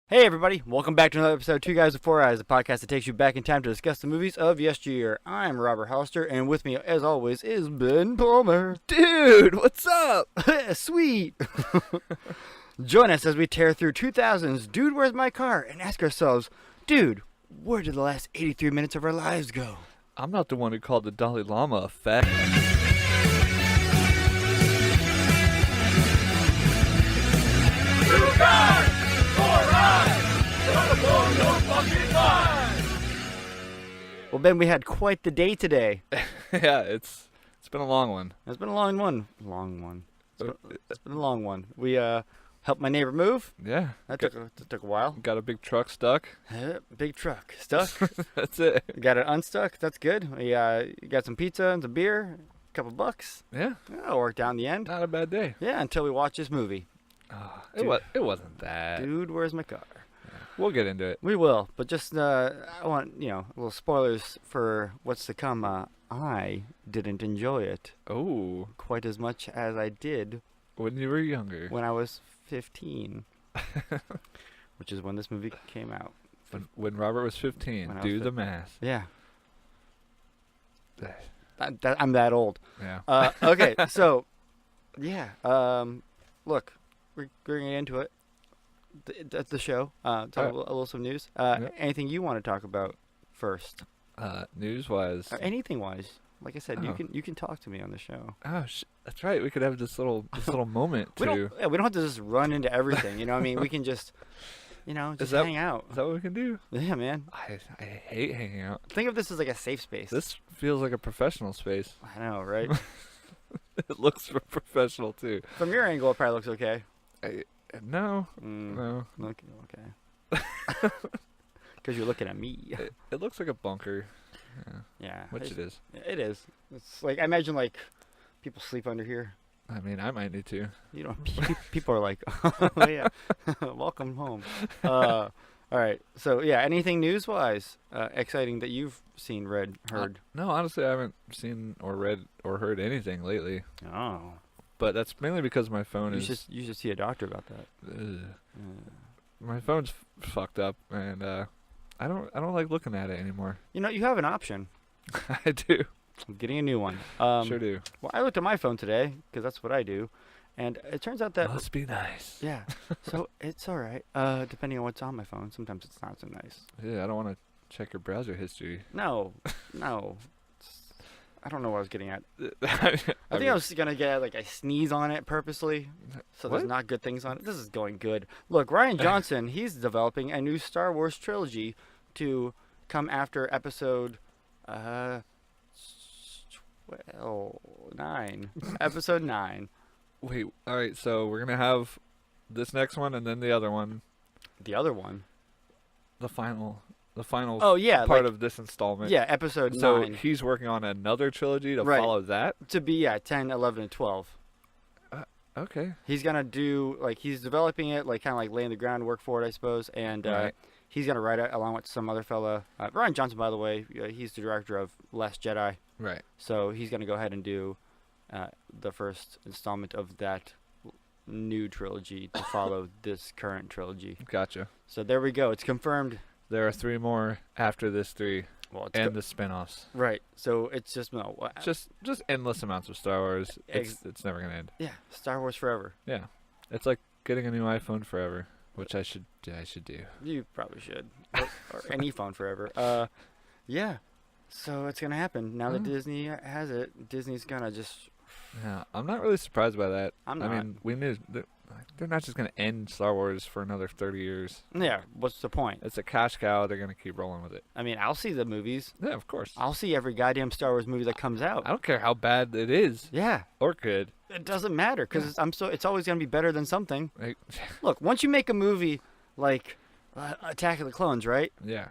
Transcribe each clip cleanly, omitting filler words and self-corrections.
Hey everybody, welcome back to another episode of Two Guys with Four Eyes, the podcast that takes you back in time to discuss the movies of yesteryear. I'm Robert Hollister, and with me, as always, is Ben Palmer. Dude, what's up? Sweet! Join us as we tear through 2000's Dude, Where's My Car? And ask ourselves, dude, where did the last 83 minutes of our lives go? I'm not the one who called the Dalai Lama a fat. Two guys, four eyes, gonna blow your fucking mind. Well, Ben, we had quite the day today. Yeah, it's been a long one. It's been a long one. It's been a long one. We helped my neighbor move. Yeah, That took a while. got a big truck stuck. Big truck. Stuck. That's it. Got it unstuck. That's good. We got some pizza and some beer. A couple bucks. Yeah, It'll work down the end. not a bad day. Yeah, until we watch this movie. It wasn't that. Dude, Where's My Car? We'll get into it. We will, but just I want a little spoilers for what's to come. I didn't enjoy it Oh, quite as much as I did when you were younger. when I was 15, which is when this movie came out. When Robert was 15. When I was Do the math. Yeah, I'm that old. Yeah. Okay, so yeah, look, we're getting into it. That's the show. Talk a little some news. Yep. Anything you want to talk about first, News-wise. or anything wise? Like I said, Oh. you can talk to me on the show. Oh, that's right. We could have this little moment We to. don't have to just run into everything. You know what I mean? We can just just that- hang out. Is that what we can do? Yeah, man. I hate hanging out. Think of this as like a safe space. This feels like a professional space. I know, right? It looks professional too. From your angle, it probably looks okay. No, Mm, no. okay. Because you're looking at me. It looks like a bunker. Yeah. Which it is. It is. It's like I imagine like people sleep under here. I mean, I might need to. You know, people are like, oh yeah, welcome home. All right. So yeah, anything news-wise exciting that you've seen, read, heard? No, honestly, I haven't seen or read or heard anything lately. Oh, But that's mainly because my phone you is. should see a doctor about that. My phone's fucked up, and I don't like looking at it anymore. You know, you have an option. I do. Getting a new one. Sure do. Well, I looked at my phone today because that's what I do, and it turns out that Must be nice. yeah. So it's all right. Depending on what's on my phone, sometimes it's not so nice. Yeah, I don't want to check your browser history. No. I don't know what I was getting at. I I think I was gonna get like I sneeze on it purposely, so there's What? not good things on it. This is going good. Look, Ryan Johnson, he's developing a new Star Wars trilogy to come after Episode 9. Episode 9. Wait. All right. So we're gonna have this next one, and then the other one, The other one. the final Oh yeah, part like, of this installment. yeah, Episode So 9 he's working on another trilogy to Right. follow that. to be 10, 11, and 12. Okay. He's gonna do like he's developing it, like kind of like laying the groundwork for it, I suppose, and Right. he's gonna write it along with some other fella. Ryan Johnson, by the way, he's the director of Last Jedi, Right. so he's gonna go ahead and do the first installment of that new trilogy to follow this current trilogy. Gotcha. So there we go. It's confirmed. There are 3 more after this 3, Well, it's and the spin-offs. right. So it's just Just endless amounts of Star Wars. It's never gonna end. yeah, Star Wars forever. Yeah. It's like getting a new iPhone forever, which I should do. You probably should, or any phone forever. Yeah. So it's gonna happen now that Oh. Disney has it. Disney's gonna just. Yeah, I'm not really surprised by that. I'm I not. mean, we knew they're not just gonna end Star Wars for another 30 years. Yeah. What's the point? It's a cash cow. They're gonna keep rolling with it. I mean, I'll see the movies. Yeah, of course. I'll see every goddamn Star Wars movie that comes out. I don't care how bad it is Yeah. or good. It doesn't matter because it's always gonna be better than something. Like, Look, once you make a movie like Attack of the Clones, right? yeah.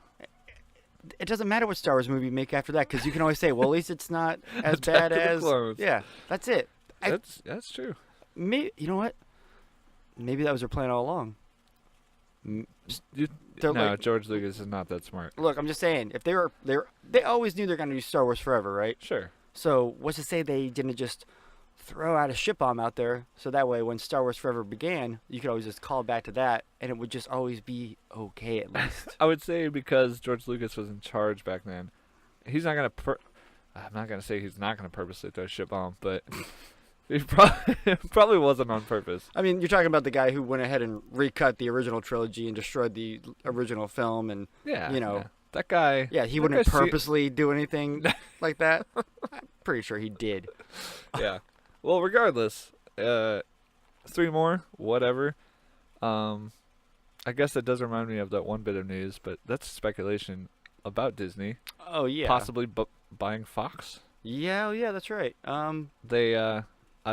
It doesn't matter what Star Wars movie you make after that because you can always say, well, at least it's not as Attack bad of the as. Clones. Yeah. That's it. That's true. Maybe you know what? Maybe that was their plan all along. They're No, like- George Lucas is not that smart. Look, I'm just saying, if they always knew they're gonna do Star Wars forever, right? Sure. So what's to say they didn't just throw out a shit bomb out there, so that way when Star Wars Forever began, you could always just call back to that, and it would just always be okay at least. I would say because George Lucas was in charge back then, he's not gonna. I'm not gonna say he's not gonna purposely throw a shit bomb, but he probably wasn't on purpose. I mean, you're talking about the guy who went ahead and recut the original trilogy and destroyed the original film, and Yeah, you know, yeah. That guy. yeah, he that wouldn't guy's purposely do anything like that. I'm pretty sure he did. Yeah. Well, regardless, 3 more, whatever. I guess that does remind me of that one bit of news, but that's speculation about Disney Oh yeah, possibly buying Fox. Yeah, oh, yeah, that's right. They, I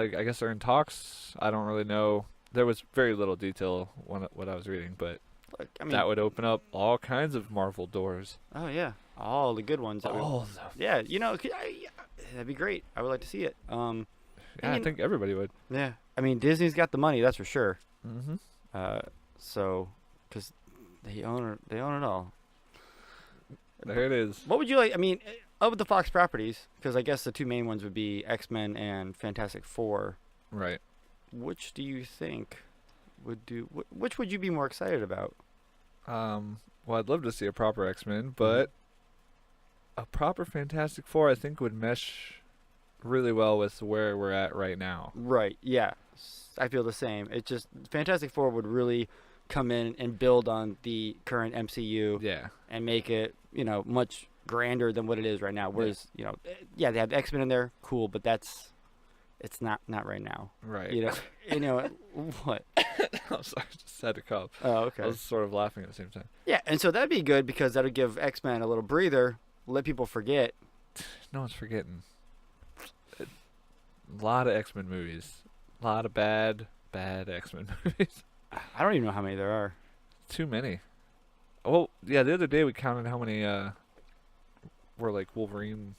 guess they're in talks. I don't really know. There was very little detail what I was reading, but Look, I mean, that would open up all kinds of Marvel doors. oh yeah, all the good ones. That All of them. yeah, you know, that'd be great. I would like to see it. Yeah, I mean- think everybody would. Yeah, I mean, Disney's got the money, that's for sure. Mm-hmm. So, because they own it all. There it is. What would you like? I mean, of the Fox properties, because I guess the two main ones would be X-Men and Fantastic Four. Right. Which do you think would do? Which would you be more excited about? Well, I'd love to see a proper X-Men, but a proper Fantastic Four, I think, would mesh really well with where we're at right now. Right. Yeah. I feel the same. It's just Fantastic Four would really come in and build on the current MCU Yeah. and make it, you know, much grander than what it is right now. Whereas, you know, yeah, they have X-Men in there, cool, but it's not right now. Right. You know what? I'm sorry, I just had to cough. Oh, okay. I was sort of laughing at the same time. Yeah, and so that'd be good because that'll give X-Men a little breather, let people forget. No one's forgetting. A lot of X-Men movies. A lot of bad X-Men movies. I don't even know how many there are. Too many. Oh, yeah, the other day we counted how many were like Wolverine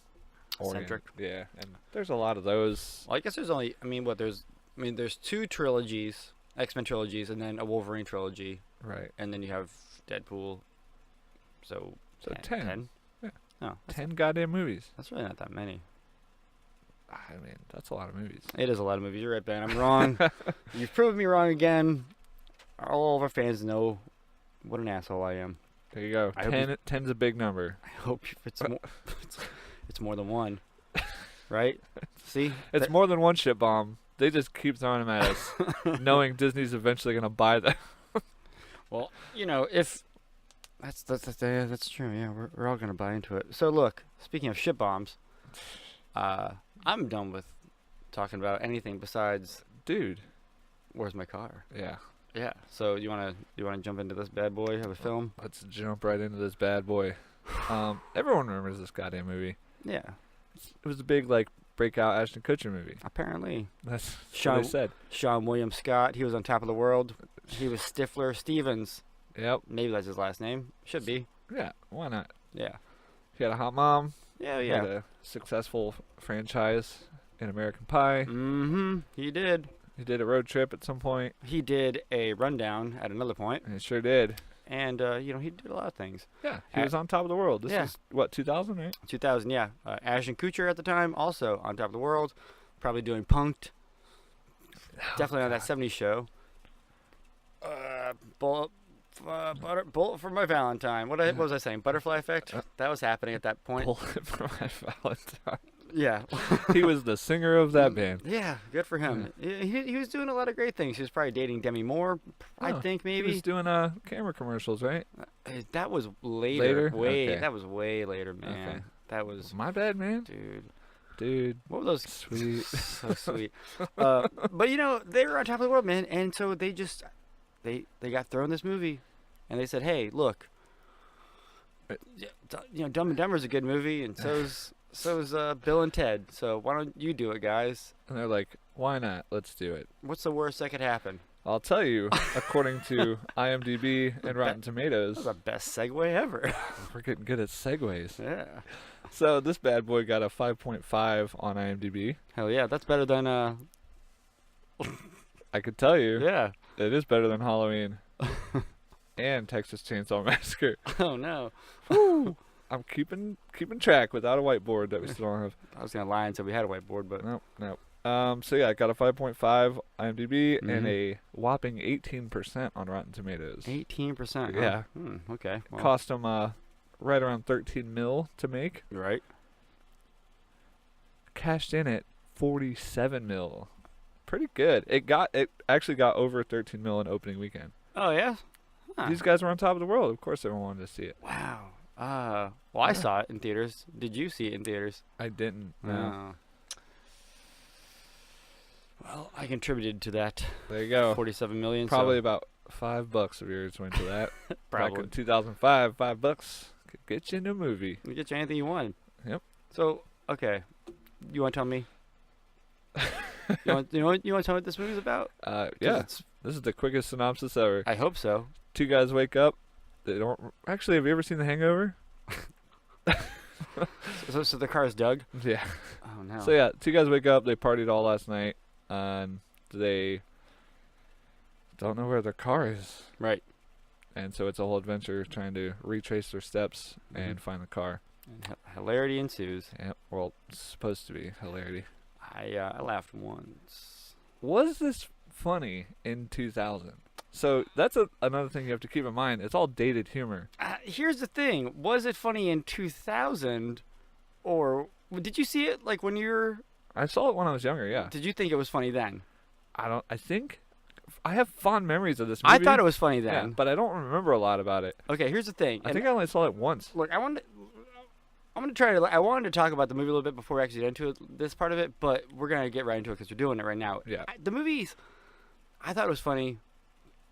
Centric. Yeah, and there's a lot of those. Well, I guess there's only, there's two trilogies, X-Men trilogies, and then a Wolverine trilogy, Right. and then you have Deadpool. So 10. Yeah. No, 10 goddamn movies. that's really not that many. I mean, that's a lot of movies. It is a lot of movies. You're right, Ben. I'm wrong. You've proved me wrong again. All of our fans know what an asshole I am. There you go. I hope 10's a big number. I hope it's more, it's more than one. Right? See? It's more than one shit bomb. They just keep throwing them at us, knowing Disney's eventually gonna buy them. Well, you know, if that's true. Yeah, we're all gonna buy into it. So look, speaking of shit bombs, I'm done with talking about anything besides Dude. where's my car. Yeah. Yeah. So you wanna jump into this bad boy of a film? Let's jump right into this bad boy. Everyone remembers this goddamn movie. Yeah. It was a big like breakout Ashton Kutcher movie. Apparently, That's Sean- what they said. Sean William Scott. He was on top of the world. He was Stifler Stevens. Yep. Maybe that's his last name. Should be. Yeah. Why not? Yeah. He had a hot mom. Yeah. He Yeah. had a successful franchise in American Pie. Mm-hmm. He did. He did a road trip at some point. He did a rundown at another point, And it sure did. and he did a lot of things. Yeah. He Uh, was on top of the world. This yeah. is what, 2000, right? 2000, yeah. Ashton Kutcher at the time, also on top of the world, probably doing Punked. Definitely on that 70s show. Bullet for my Valentine. What was I saying? Butterfly Effect? That was happening at that point. Bullet for my Valentine. Yeah. He was the singer of that band. Yeah, good for him. He was doing a lot of great things. He was probably dating Demi Moore, I Oh, think, He maybe. was doing camera commercials, right? That was later. Later? Way. Okay. That was way later, man. Okay. That was, My bad, man. dude. What were those? Sweet. So sweet. But they were on top of the world, man, and so they just they got thrown this movie, and they said, hey, look, Dumb and Dumber is a good movie, and so's Bill and Ted. So why don't you do it, guys? And they're like, why not? Let's do it. What's the worst that could happen? I'll tell you, according to IMDb and Rotten That's Tomatoes, the best segue ever. we're getting good at segues. Yeah. So this bad boy got a 5.5 on IMDb. Hell yeah, that's better than I could tell you, yeah. it is better than Halloween and Texas Chainsaw Massacre. Oh no. I'm keeping track without a whiteboard that we still don't have. I was gonna lie and say we had a whiteboard, but Nope. So yeah, it got a 5.5 IMDb and Mhm. a whopping 18% on Rotten Tomatoes. 18%. Yeah. Okay. Well, Cost them right around 13 mil to make. right. Cashed in at 47 mil. Pretty good. It actually got over 13 mil in opening weekend. Oh yeah. Huh. These guys were on top of the world. Of course, everyone wanted to see it. Wow. Well, I saw it in theaters. Did you see it in theaters? I didn't. No. Well, I contributed to that. There you go. 47 million. Probably so about $5 of yours went to that. Back probably. in 2005, $5 could get you into a movie. We get you anything you want. Yep. So okay, you want to tell me? you want to tell me what this movie's about? 'Cause Yeah. it's- This is the quickest synopsis ever. I hope so. Two guys wake up. They don't actually. Have you ever seen The Hangover? So the car is Doug. Yeah. Oh no. So yeah, two guys wake up. They partied all last night, and they don't know where their car is. Right. And so it's a whole adventure trying to retrace their steps and find the car. And hilarity ensues. Yeah. Well, it's supposed to be hilarity. I laughed once. Was this funny in 2000? So that's another thing you have to keep in mind. It's all dated humor. Here's the thing: was it funny in 2000, or did you see it like when you were? I saw it when I was younger. Yeah. Did you think it was funny then? I think I have fond memories of this movie. I thought it was funny Yeah, then. but I don't remember a lot about it. Okay, here's the thing. I think I only saw it once. Look, I'm gonna try to. I wanted to talk about the movie a little bit before we actually get into this part of it, but we're gonna get right into it because we're doing it right now. Yeah. The movies, I thought it was funny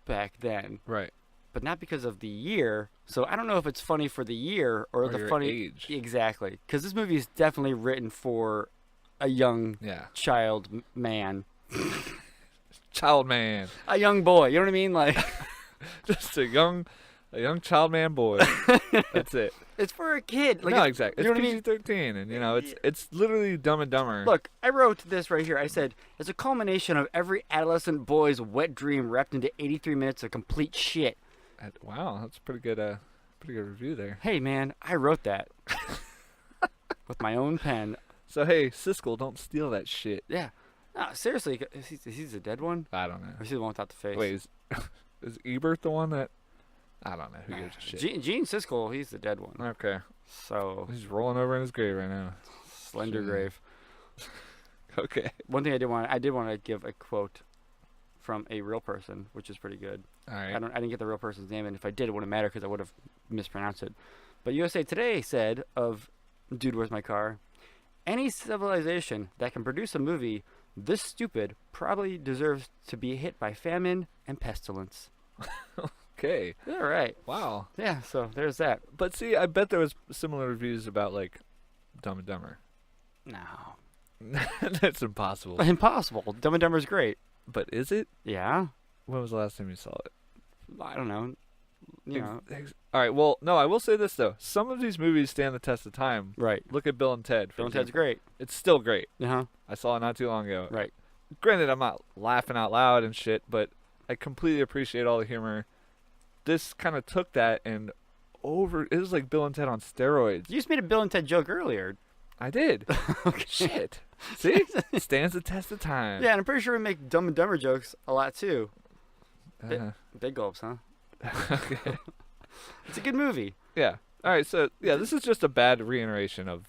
back then, Right. but not because of the year. So I don't know if it's funny for the year or the your funny age. exactly, because this movie is definitely written for a young Yeah. child man, Child man. a young boy. You know what I mean? Like Just a young child man boy. That's it. it's for a kid. Like no, it's- exactly. you It's know what I mean? PG-13, and it's literally Dumb and Dumber. Look, I wrote this right here. I said, it's a culmination of every adolescent boy's wet dream wrapped into 83 minutes of complete shit. Wow, that's a pretty good review there. Hey, man, I wrote that with my own pen. So hey, Siskel, don't steal that shit. Yeah. No, seriously, is he the dead one? I don't know. Or is he the one without the face? Wait, is Ebert the one that? I don't know. Who gives a shit? Gene Siskel, he's the dead one. Okay. So, He's rolling over in his grave right now. slender Sure. grave. Okay. One thing I did want to give a quote from a real person, which is pretty good. All right. I didn't get the real person's name, and if I did, it wouldn't matter because I would have mispronounced it. But USA Today said of Dude, Where's My Car? Any civilization that can produce a movie this stupid probably deserves to be hit by famine and pestilence. Okay. All right. Wow. Yeah, so there's that. But see, I bet there was similar reviews about like Dumb and Dumber. No. That's impossible. Impossible. Dumb and Dumber's great. But is it? Yeah. When was the last time you saw it? I don't know. You know. All right. Well, no, I will say this though. Some of these movies stand the test of time. Right. Look at Bill and Ted. For Bill and Ted's example. great. It's still great. Uh-huh. I saw it not too long ago. Right. Granted, I'm not laughing out loud and shit, but I completely appreciate all the humor. This kind of took that and it was like Bill and Ted on steroids. You just made a Bill and Ted joke earlier. I did. Okay. Shit. See? Stands the test of time. Yeah, and I'm pretty sure we make Dumb and Dumber jokes a lot too. Big gulps, huh? Okay. It's a good movie. Yeah. All right. So yeah, this is just a bad reiteration of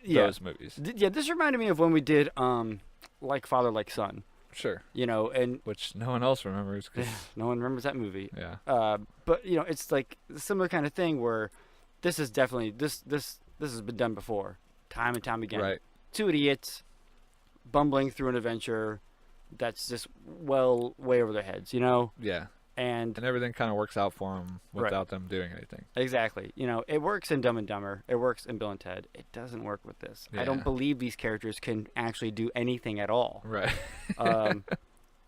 Yeah. those movies. Yeah, this reminded me of when we did Like Father, Like Son. Sure. You know, and Which no one else remembers. 'Cause, no one remembers that movie. yeah. But you know, it's like a similar kind of thing where this is definitely this has been done before, time and time again. Right. Two idiots bumbling through an adventure that's just way over their heads, you know? Yeah. And And everything kind of works out for them Right. without them doing anything. exactly, you know, it works in Dumb and Dumber. It works in Bill and Ted. It doesn't work with this. I don't Yeah. believe these characters can actually do anything at all. Right.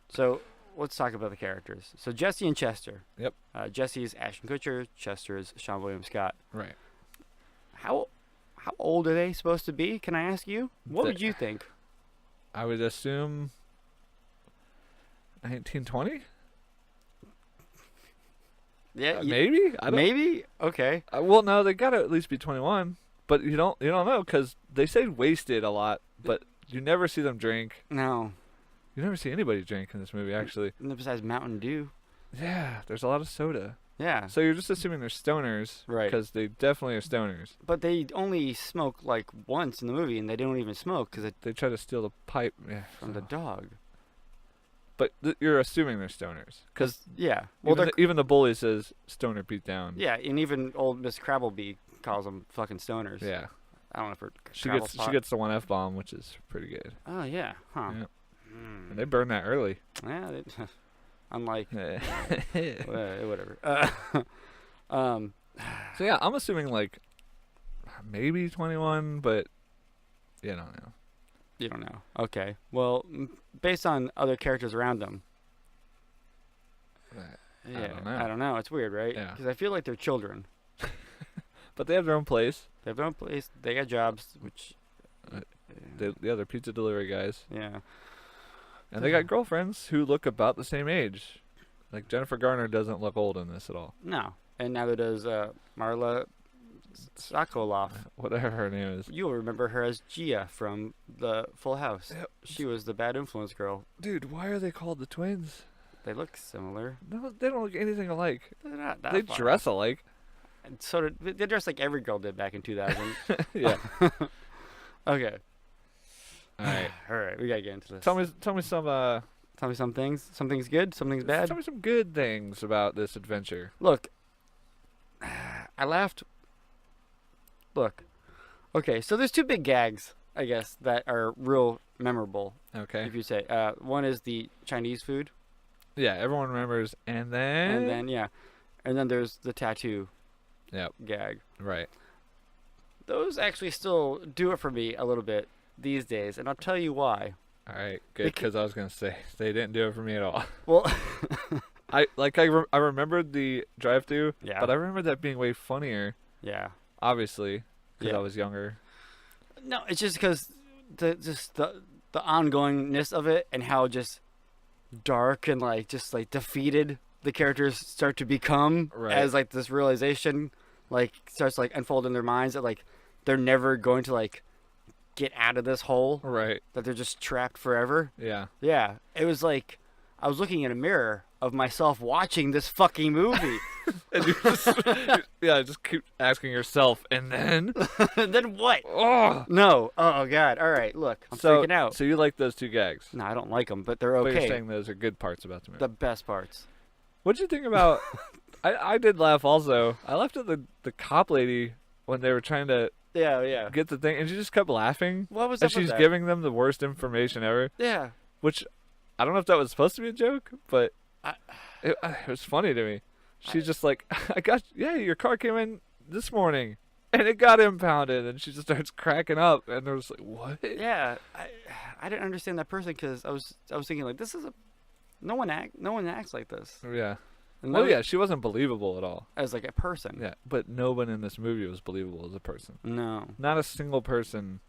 So let's talk about the characters. So Jesse and Chester. Yep. Jesse is Ashton Kutcher. Chester is Sean William Scott. Right. How old are they supposed to be? Can I ask you? What The- would you think? I would assume 1920. Yeah, Maybe. I don't. maybe. Okay. Well, no, they gotta at least be 21. But you don't know because they say wasted a lot, but You never see them drink. No. You never see anybody drink in this movie, actually. Besides Mountain Dew. Yeah, there's a lot of soda. Yeah. So you're just assuming they're stoners, Right. Because they definitely are stoners. But they only smoke like once in the movie, and they don't even smoke because They try to steal the pipe from the dog. But you're assuming they're stoners, because Yeah. Well, even the bully says stoner beat down. yeah, and even old Miss Crabblebee calls them fucking stoners. Yeah. I don't know if her She gets the one F-bomb, which is pretty good. Oh yeah. Huh. Yeah. And they burn that early. Yeah. Unlike So whatever. yeah, I'm assuming like maybe 21, but you don't know. You don't know. Okay. Well, based on other characters around them. Yeah. I don't know. It's weird, right? Yeah. Because I feel like they're children. But they have their own place. They have their own place. They got jobs, which. They're pizza delivery guys. Yeah. And they got girlfriends who look about the same age. Like Jennifer Garner doesn't look old in this at all. No. And neither does Marla Sokolov. Whatever her name is. You'll remember her as Gia from the Full House. Yep. She was the bad influence girl. Dude, why are they called the twins? They look similar. No, they don't look anything alike. They're not that They far dress off. alike. And so they dress like every girl did back in 2000. Yeah. Okay. All right. All right. We gotta get into this. Tell me some Tell me some things. Something's good. Something's bad. Tell me some good things about this adventure. Look, I laughed. Look, okay. So there's two big gags, I guess, that are real memorable. Okay. If you say, one is the Chinese food, Yeah, everyone remembers. And then yeah, and then there's the tattoo Yep. gag. Right. Those actually still do it for me a little bit these days, and I'll tell you why. All right. Good, because I was gonna say they didn't do it for me at all. Well, I remembered the drive-through, Yeah. but I remember that being way funnier. yeah. Obviously, because Yeah. I was younger. No, it's just because the ongoingness of it and how just dark and just defeated the characters start to become Right. as this realization starts unfold in their minds that they're never going to get out of this hole, Right. that they're just trapped forever. Yeah. Yeah, it was I was looking in a mirror of myself watching this fucking movie. And you just keep asking yourself, and then And then what? oh. No. Oh god. All right. Look, I'm So freaking out. so you like those two gags? No, I don't like them, but they're But you're okay. saying those are good parts about the movie. The best parts. What'd you think about? I did laugh also. I laughed at the cop lady when they were trying to Yeah, yeah. get the thing, and she just kept laughing. What was And up with she's that? giving them the worst information ever. Yeah. Which I don't know if that was supposed to be a joke, but I- it was funny to me. She's just like, your car came in this morning, and it got impounded, and she just starts cracking up, and they're just like, what? Yeah. I didn't understand that person because I was thinking this is no one acts like this. Yeah. And Well, that- yeah, she wasn't believable at all. as a person. Yeah, but no one in this movie was believable as a person. No. Not a single person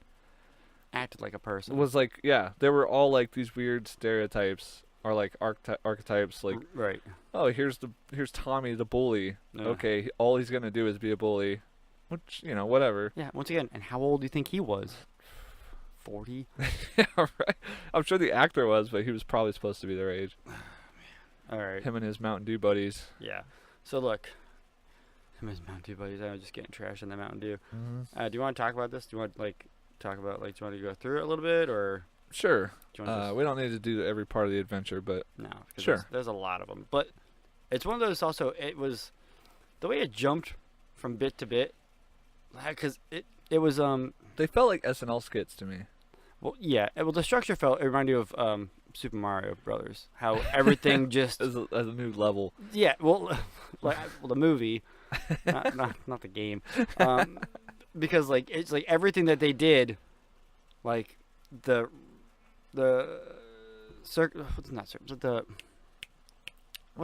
Acted like a person. was like, yeah, they were all like these weird stereotypes or archetypes, like, right. oh, here's Tommy the bully. Yeah. Okay, all he's gonna do is be a bully, which whatever. Yeah. Once again, and how old do you think he was? 40. Yeah, right. I'm sure the actor was, but he was probably supposed to be their age. All right. Him and his Mountain Dew buddies. Yeah. So look, him and his Mountain Dew buddies. I was just getting trash in the Mountain Dew. Mm-hmm. Do you want to talk about this? Do you want talk about do you want to go through it a little bit or Sure. do you want to We don't need to do every part of the adventure, but no? Because Sure. There's a lot of them, but it's one of those. Also, it was the way it jumped from bit to bit, because it was they felt like SNL skits to me. well yeah well the structure it reminded you of Super Mario Brothers, how everything just As a new level. yeah well the movie not the game, because it's everything that they did, what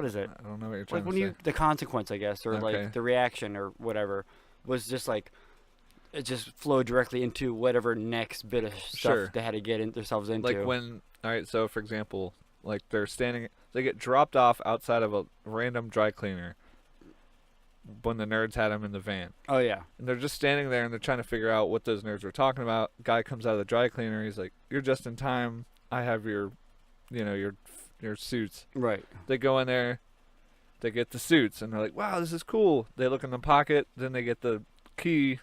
is it? I don't know what you're trying When to say. the consequence, I guess, or Okay. the reaction or whatever, was just it just flowed directly into whatever next bit of stuff Sure. they had to get themselves into. Like when, all right, so for example, they get dropped off outside of a random dry cleaner. when the nerds had him in the van. Oh yeah. And they're just standing there and they're trying to figure out what those nerds were talking about. Guy comes out of the dry cleaner. He's like, "You're just in time. I have your suits." Right. They go in there. They get the suits and they're like, "Wow, this is cool." They look in the pocket. Then they get the key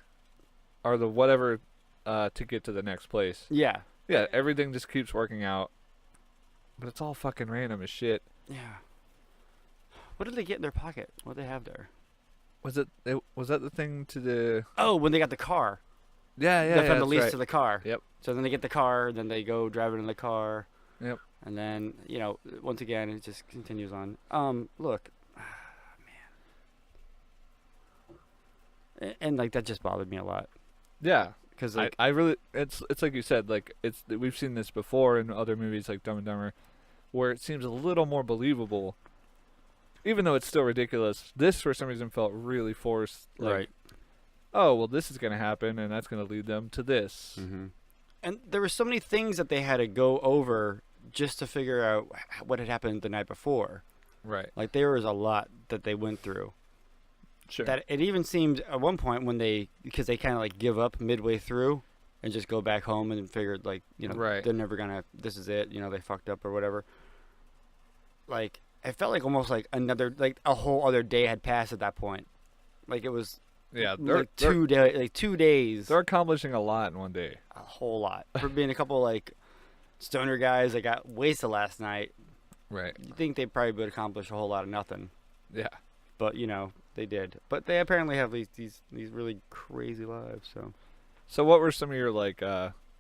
or the whatever to get to the next place. Yeah. Yeah, everything just keeps working out. But it's all fucking random as shit. Yeah. What did they get in their pocket? What did they have there? Was that the thing to the... Oh, when they got the car. Yeah, They found the that's lease right. to the car. Yep. So then they get the car, then they go drive it in the car. Yep. And then, once again, it just continues on. Look. Man. And, like, that just bothered me a lot. Yeah. Because, like... I really... It's like you said, like, we've seen this before in other movies like Dumb and Dumber, where it seems a little more believable. Even though it's still ridiculous, this for some reason felt really forced. Like, right. Oh, well, this is going to happen, and that's going to lead them to this. Mm-hmm. And there were so many things that they had to go over just to figure out what had happened the night before. Right. Like, there was a lot that they went through. Sure. That it even seemed at one point because they kind of like give up midway through and just go back home and figured like, right. They're never going to, this is it, they fucked up or whatever. Like, it felt like almost like a whole other day had passed at that point. Like it was, yeah, like 2 days, like 2 days. They're accomplishing a lot in one day. A whole lot for being a couple like stoner guys that got wasted last night. Right. You think they probably would accomplish a whole lot of nothing. Yeah. But they did. But they apparently have these really crazy lives. So what were some of your like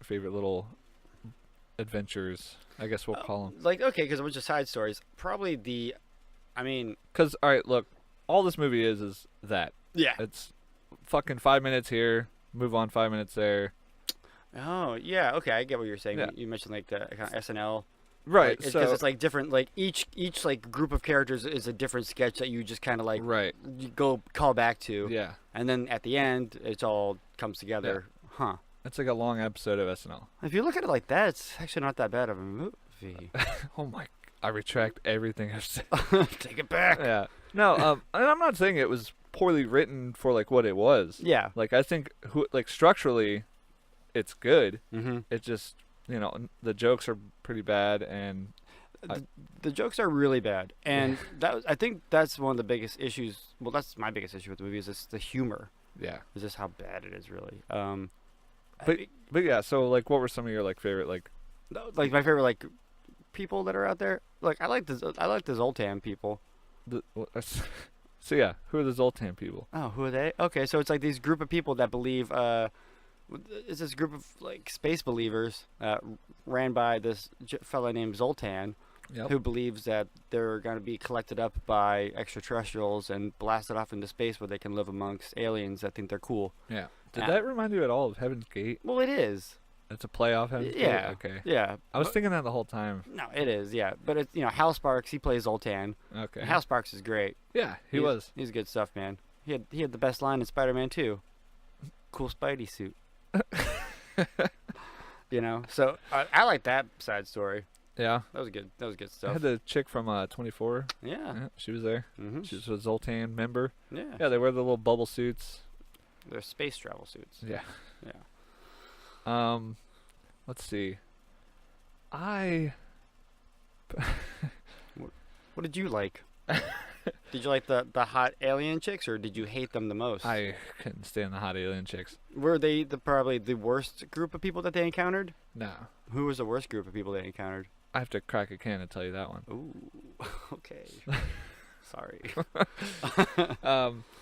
favorite little adventures? I guess we'll call them. Like, okay, because a bunch of side stories. Probably Because, all right, look, all this movie is that. Yeah. It's fucking 5 minutes here, move on 5 minutes there. Oh, yeah, okay, I get what you're saying. Yeah. You mentioned, like, the kind of SNL. Right, Because so... it's, like, different, like, each like, group of characters is a different sketch that you just kind of, like, right. you go call back to. Yeah. And then at the end, it all comes together. Yeah. Huh. It's like a long episode of SNL. If you look at it like that, it's actually not that bad of a movie. Oh, my... I retract everything I've said. Take it back. Yeah. No, and I'm not saying it was poorly written for like what it was. Yeah. Like I think structurally, it's good. Mm-hmm. It just the jokes are pretty bad and the jokes are really bad, and I think that's one of the biggest issues. Well, that's my biggest issue with the movie is just the humor. Yeah. Is just how bad it is, really. But yeah. So like, what were some of your like favorite like my favorite like people that are out there? Like I like the Zoltan people. So yeah, who are the Zoltan people? Oh, who are they? Okay, so it's like these group of people that believe. It's this group of like space believers ran by this fella named Zoltan, who believes that they're going to be collected up by extraterrestrials and blasted off into space where they can live amongst aliens that think they're cool. Yeah. Did that remind you at all of Heaven's Gate? Well, it is. It's a play off Heaven's Gate? Yeah. Okay. Yeah. I was thinking that the whole time. No, it is, yeah. But it's, Hal Sparks, he plays Zoltan. Okay. And Hal Sparks is great. Yeah, he was. He's good stuff, man. He had the best line in Spider-Man 2. Cool Spidey suit. So I like that side story. Yeah. That was good. That was good stuff. I had the chick from 24. Yeah. Yeah, she was there. Mm-hmm. She was a Zoltan member. Yeah. Yeah, they wear the little bubble suits. They're space travel suits. Yeah. Yeah. Let's see. What did you like? Did you like the hot alien chicks, or did you hate them the most? I couldn't stand the hot alien chicks. Were they probably the worst group of people that they encountered? No. Who was the worst group of people they encountered? I have to crack a can to tell you that one. Ooh. Okay. Sorry.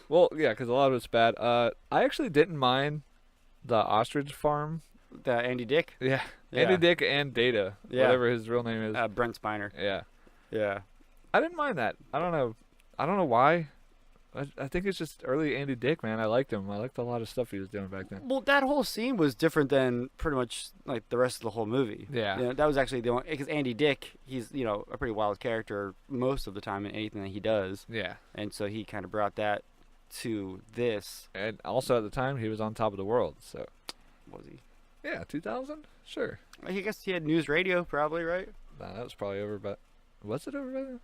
Well, yeah, because a lot of it's bad. I actually didn't mind the ostrich farm. The Andy Dick? Yeah. Andy Dick and Data, whatever his real name is. Brent Spiner. Yeah. Yeah. I didn't mind that. I don't know why. I think it's just early Andy Dick, man. I liked him. I liked a lot of stuff he was doing back then. Well, that whole scene was different than pretty much like the rest of the whole movie. Yeah. That was actually the only, because Andy Dick, he's a pretty wild character most of the time in anything that he does. Yeah. And so he kind of brought that to this. And also at the time he was on top of the world. So. Was he? Yeah, 2000. Sure. I guess he had news radio, probably, right? Nah, that was probably over, but was it over by then?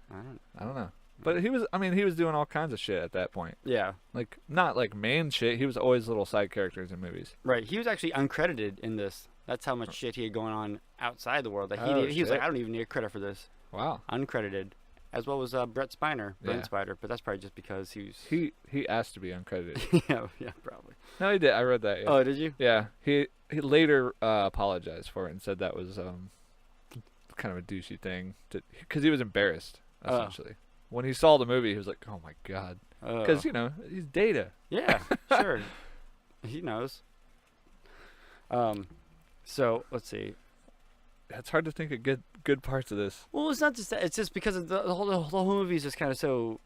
I don't know. But he was doing all kinds of shit at that point. Yeah. Like, not like main shit. He was always little side characters in movies. Right. He was actually uncredited in this. That's how much shit he had going on outside the world. That he was like, I don't even need credit for this. Wow. Uncredited. As well as Brent Spiner. Yeah. Spider. But that's probably just because he was... He asked to be uncredited. yeah, probably. No, he did. I read that. Yeah. Oh, did you? Yeah. He later apologized for it and said that was kind of a douchey thing. Because he was embarrassed, essentially. When he saw the movie, he was like, oh my God. Because, he's Data. Yeah, sure. He knows. So, let's see. It's hard to think of good parts of this. Well, it's not just that. It's just because of the whole movie is just kind of so...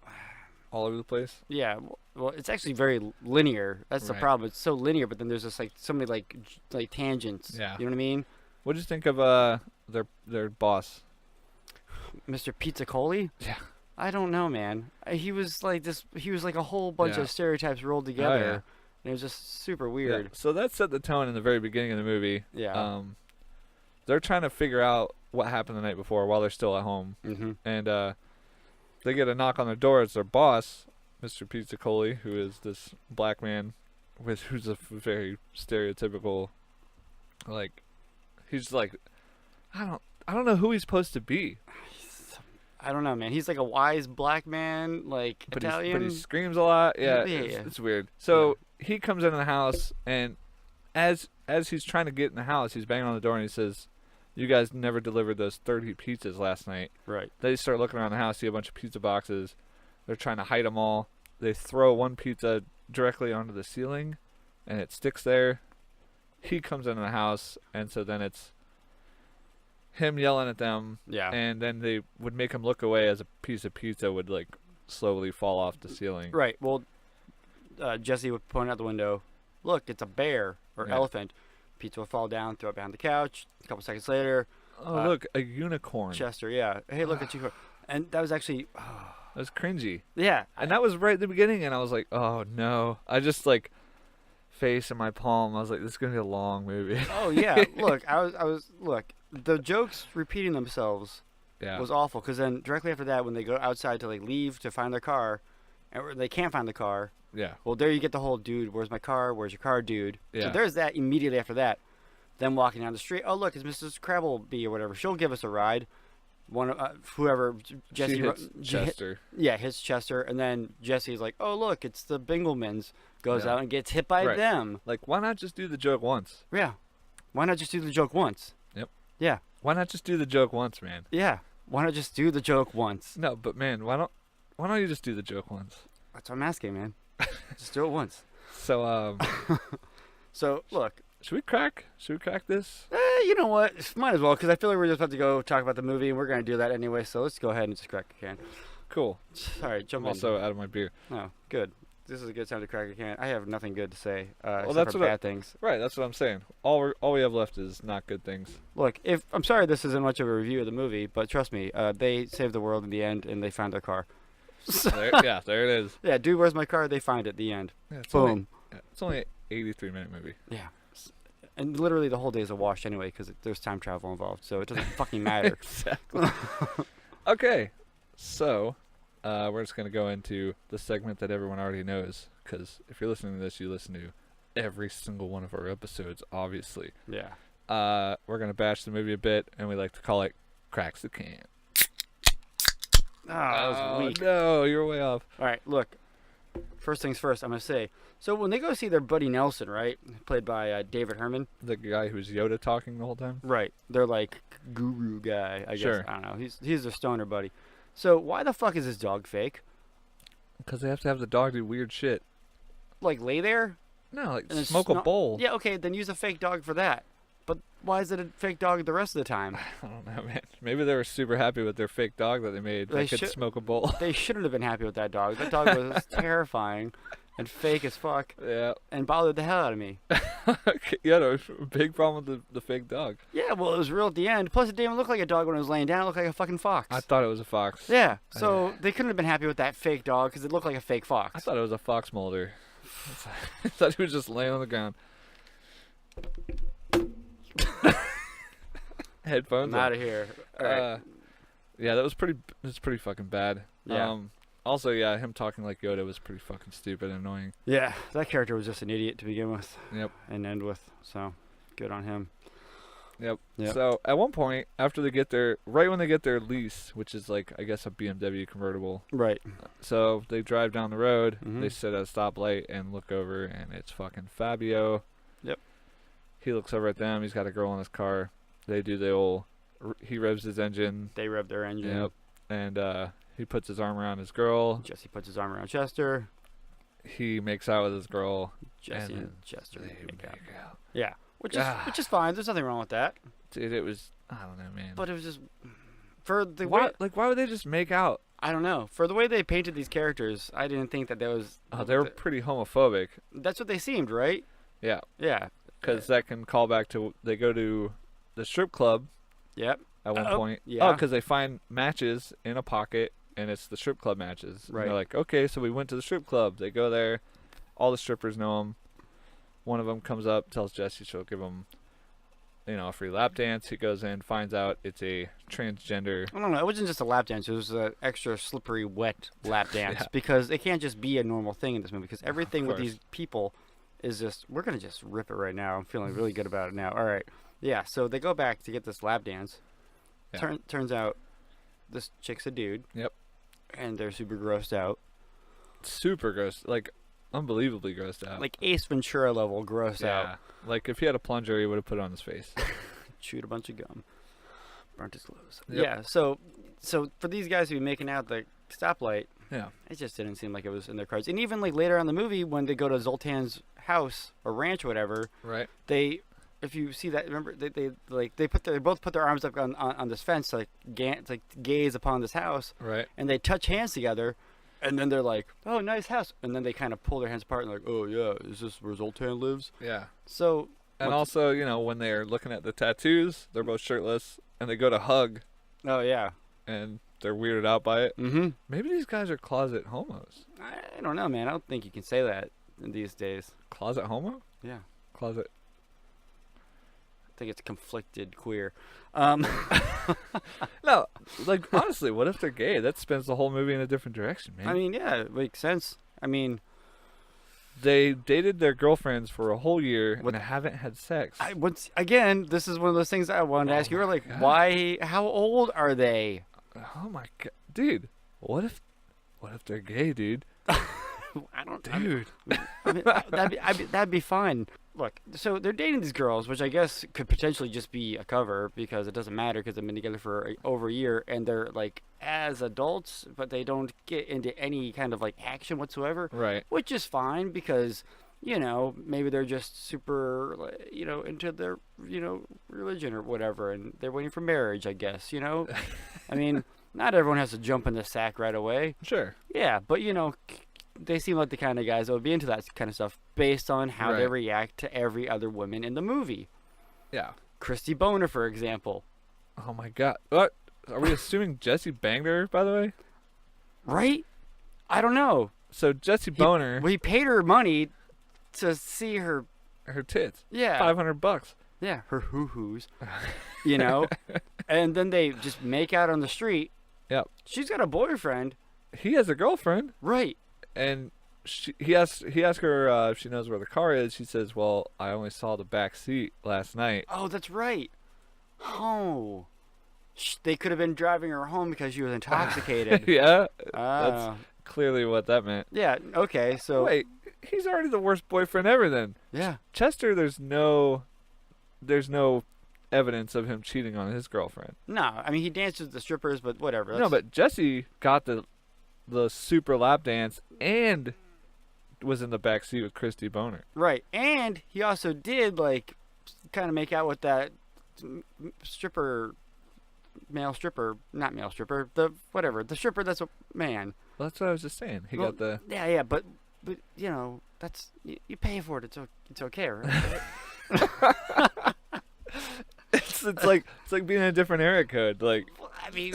All over the place? Yeah. Well, it's actually very linear. That's the Right. problem. It's so linear, but then there's just like so many like tangents. Yeah. You know what I mean? What did you think of their boss? Mr. Pizzacoli? Yeah. I don't know, man. He was like this. He was like a whole bunch Yeah. of stereotypes rolled together. yeah. And it was just super Yeah. weird. So that set the tone in the very beginning of the movie. Yeah. They're trying to figure out what happened the night before while they're still at home. Mm-hmm. And they get a knock on their door. It's their boss, Mr. Pizzacoli, who is this black man who's a very stereotypical, like, he's like, I don't know who he's supposed to be. I don't know, man. He's like a wise black man, like But Italian. he screams a lot. Yeah, Yeah, it's, yeah. it's weird. So he comes into the house, and as he's trying to get in the house, he's banging on the door, and he says, "You guys never delivered those 30 pizzas last night." Right. They start looking around the house, see a bunch of pizza boxes. They're trying to hide them all. They throw one pizza directly onto the ceiling, and it sticks there. He comes into the house, and so then it's him yelling at them, Yeah. and then they would make him look away as a piece of pizza would like slowly fall off the ceiling. Right. Well, Jesse would point out the window. Look, it's a bear or Yeah. elephant. Pizza would fall down, throw it behind the couch. A couple seconds later, Oh, look, a unicorn. Chester. Yeah. Hey, look at you. And that was actually. That was cringy. Yeah. And that was right at the beginning, and I was like, oh no. I just like face in my palm. I was like, this is gonna be a long movie. Oh yeah. Look, I was. Look, the jokes repeating themselves Yeah. was awful. Because then directly after that, when they go outside to like leave to find their car, and they can't find the car. Yeah. Well, there you get the whole dude. Where's my car? Where's your car, dude? Yeah. So there's that immediately after that. Then walking down the street. Oh look, it's Mrs. Crabblebee or whatever. She'll give us a ride. One whoever Jesse. She hits Chester. Yeah, hits Chester, and then Jesse's like, "Oh look, it's the Binglemans." Goes Yeah. out and gets hit by Right. them. Like, why not just do the joke once? Yeah. Why not just do the joke once? Yep. Yeah. Why not just do the joke once, man? Yeah. Why not just do the joke once? No, but man, why don't you just do the joke once? That's what I'm asking, man. Just do it once. So So look, should we crack this? you know what? Might as well, because I feel like we're just about to go talk about the movie, and we're gonna do that anyway. So let's go ahead and just crack a can. Cool. All right, jump I'm in. also out of my beer. Oh, good. This is a good time to crack a can. I have nothing good to say. Except that's for what bad things. Right, that's what I'm saying. All we have left is not good things. Look, I'm sorry this isn't much of a review of the movie, but trust me, they saved the world in the end, and they found their car. There it is. Yeah, dude, where's my car? They find it. The end. Yeah, it's Boom. only an 83-minute movie. Yeah. And literally the whole day is a wash anyway, because there's time travel involved, so it doesn't fucking matter. Exactly. Okay, so we're just gonna go into the segment that everyone already knows, because if you're listening to this, you listen to every single one of our episodes, obviously. Yeah. We're gonna bash the movie a bit, and we like to call it "Cracks the Can." That was weak. No, you're way off. All right, look. First things first, I'm going to say. So when they go see their buddy Nelson, right, played by David Herman. The guy who's Yoda talking the whole time. Right. They're like guru guy, I guess. Sure. I don't know. He's their stoner buddy. So why the fuck is his dog fake? Because they have to have the dog do weird shit. Like lay there? No, like And then smoke a bowl. Yeah, okay, then use a fake dog for that. But why is it a fake dog the rest of the time? I don't know, man. Maybe they were super happy with their fake dog that they made. They could smoke a bowl. They shouldn't have been happy with that dog. That dog was terrifying and fake as fuck Yeah. and bothered the hell out of me. Yeah, there was a big problem with the fake dog. Yeah, well, it was real at the end. Plus, it didn't even look like a dog when it was laying down. It looked like a fucking fox. I thought it was a fox. Yeah, so they couldn't have been happy with that fake dog because it looked like a fake fox. I thought it was a fox molder. I thought he was just laying on the ground. Headphones I'm out on. of here. All right. Yeah, that was pretty fucking bad. Yeah. Also, yeah, him talking like Yoda was pretty fucking stupid and annoying. Yeah, that character was just an idiot to begin with. Yep. And end with. So, good on him. Yep. Yep. So at one point, after they get right when they get their lease, which is like I guess a BMW convertible. Right. So they drive down the road. Mhm. They sit at a stoplight and look over, and it's fucking Fabio. Yep. He looks over at them. He's got a girl in his car. They do the old. He revs his engine. They rev their engine. Yep. And he puts his arm around his girl. Jesse puts his arm around Chester. He makes out with his girl. Jesse And and Chester They make out. make out. Yeah, which is fine. There's nothing wrong with that. Dude, it was. I don't know, man. But it was just for the why? way. Like, why would they just make out? I don't know. For the way they painted these characters, I didn't think that there was. Oh, they were pretty homophobic. That's what they seemed, right? Yeah. Yeah. Because that can call back to they go to the strip club Yep. at one point. yeah. Oh, because they find matches in a pocket, and it's the strip club matches. And Right. they're like, okay, so we went to the strip club. They go there. All the strippers know them. One of them comes up, tells Jesse she'll give him, a free lap dance. He goes in, finds out it's a transgender. I don't know. It wasn't just a lap dance. It was an extra slippery, wet lap dance Yeah. because it can't just be a normal thing in this movie. Because everything with course. these people is just. We're gonna just rip it right now. I'm feeling really good about it now. All right. Yeah. So they go back to get this lap dance. Yeah. Turns out this chick's a dude. Yep. And they're super grossed out. Super gross. Like, unbelievably grossed out. Like Ace Ventura level gross out. yeah. Like, if he had a plunger, he would have put it on his face. Chewed a bunch of gum. Burnt his clothes. Yep. Yeah. So for these guys to be making out the stoplight, Yeah. it just didn't seem like it was in their cards. And even like later on in the movie, when they go to Zoltan's house or ranch or whatever, Right. if you see that, remember they both put their arms up on this fence to gaze upon this house, Right. and they touch hands together, and then they're like, "Oh, nice house," and then they kind of pull their hands apart and like, "Oh yeah, is this where Zoltan lives?" Yeah. So And also, when they're looking at the tattoos, they're both shirtless, and they go to hug, oh yeah, and they're weirded out by it. mm-hmm. Maybe these guys are closet homos. I don't know, man. I don't think you can say that in these days. Closet homo? Yeah, Closet. I think it's conflicted queer. No, like, honestly, what if they're gay? That spins the whole movie in a different direction, man. I mean, yeah, it makes sense. I mean, they dated their girlfriends for a whole year What- and haven't had sex. again, this is one of those things I wanted to ask you. my We're like, God. why? How old are they? Oh my god, dude! What if they're gay, dude? I don't. Dude, I mean, that'd be fine. Look, so they're dating these girls, which I guess could potentially just be a cover because it doesn't matter because they've been together for over a year and they're like as adults, but they don't get into any kind of like action whatsoever, right? which is fine because maybe they're just super into their religion or whatever, and they're waiting for marriage. I guess I mean, not everyone has to jump in the sack right away. Sure. Yeah, but they seem like the kind of guys that would be into that kind of stuff based on how they Right. react to every other woman in the movie. Yeah. Christy Boner, for example. Oh my god. What? Are we assuming Jesse banged her, by the way? Right? I don't know. So Jesse Boner, We paid her money to see her. her tits, Yeah. $500. Yeah, her hoo-hoos. And then they just make out on the street. Yep. She's got a boyfriend. He has a girlfriend, Right. and he asks her if she knows where the car is. She says, "Well, I only saw the back seat last night." Oh, that's right. Oh. They could have been driving her home because she was intoxicated. Yeah, Ah. that's clearly what that meant. Yeah, okay, so... Wait, he's already the worst boyfriend ever. Then Yeah. Chester, there's no evidence of him cheating on his girlfriend. No, I mean, he dances with the strippers, but whatever. No, but Jesse got the super lap dance and was in the back seat with Christy Boner. Right, and he also did, kind of make out with that stripper... not male stripper, the stripper that's a man. Well, that's what I was just saying. He got the... Yeah, but that's... You pay for it, it's okay, right? It's like being in a different era code. Like, Well, I mean,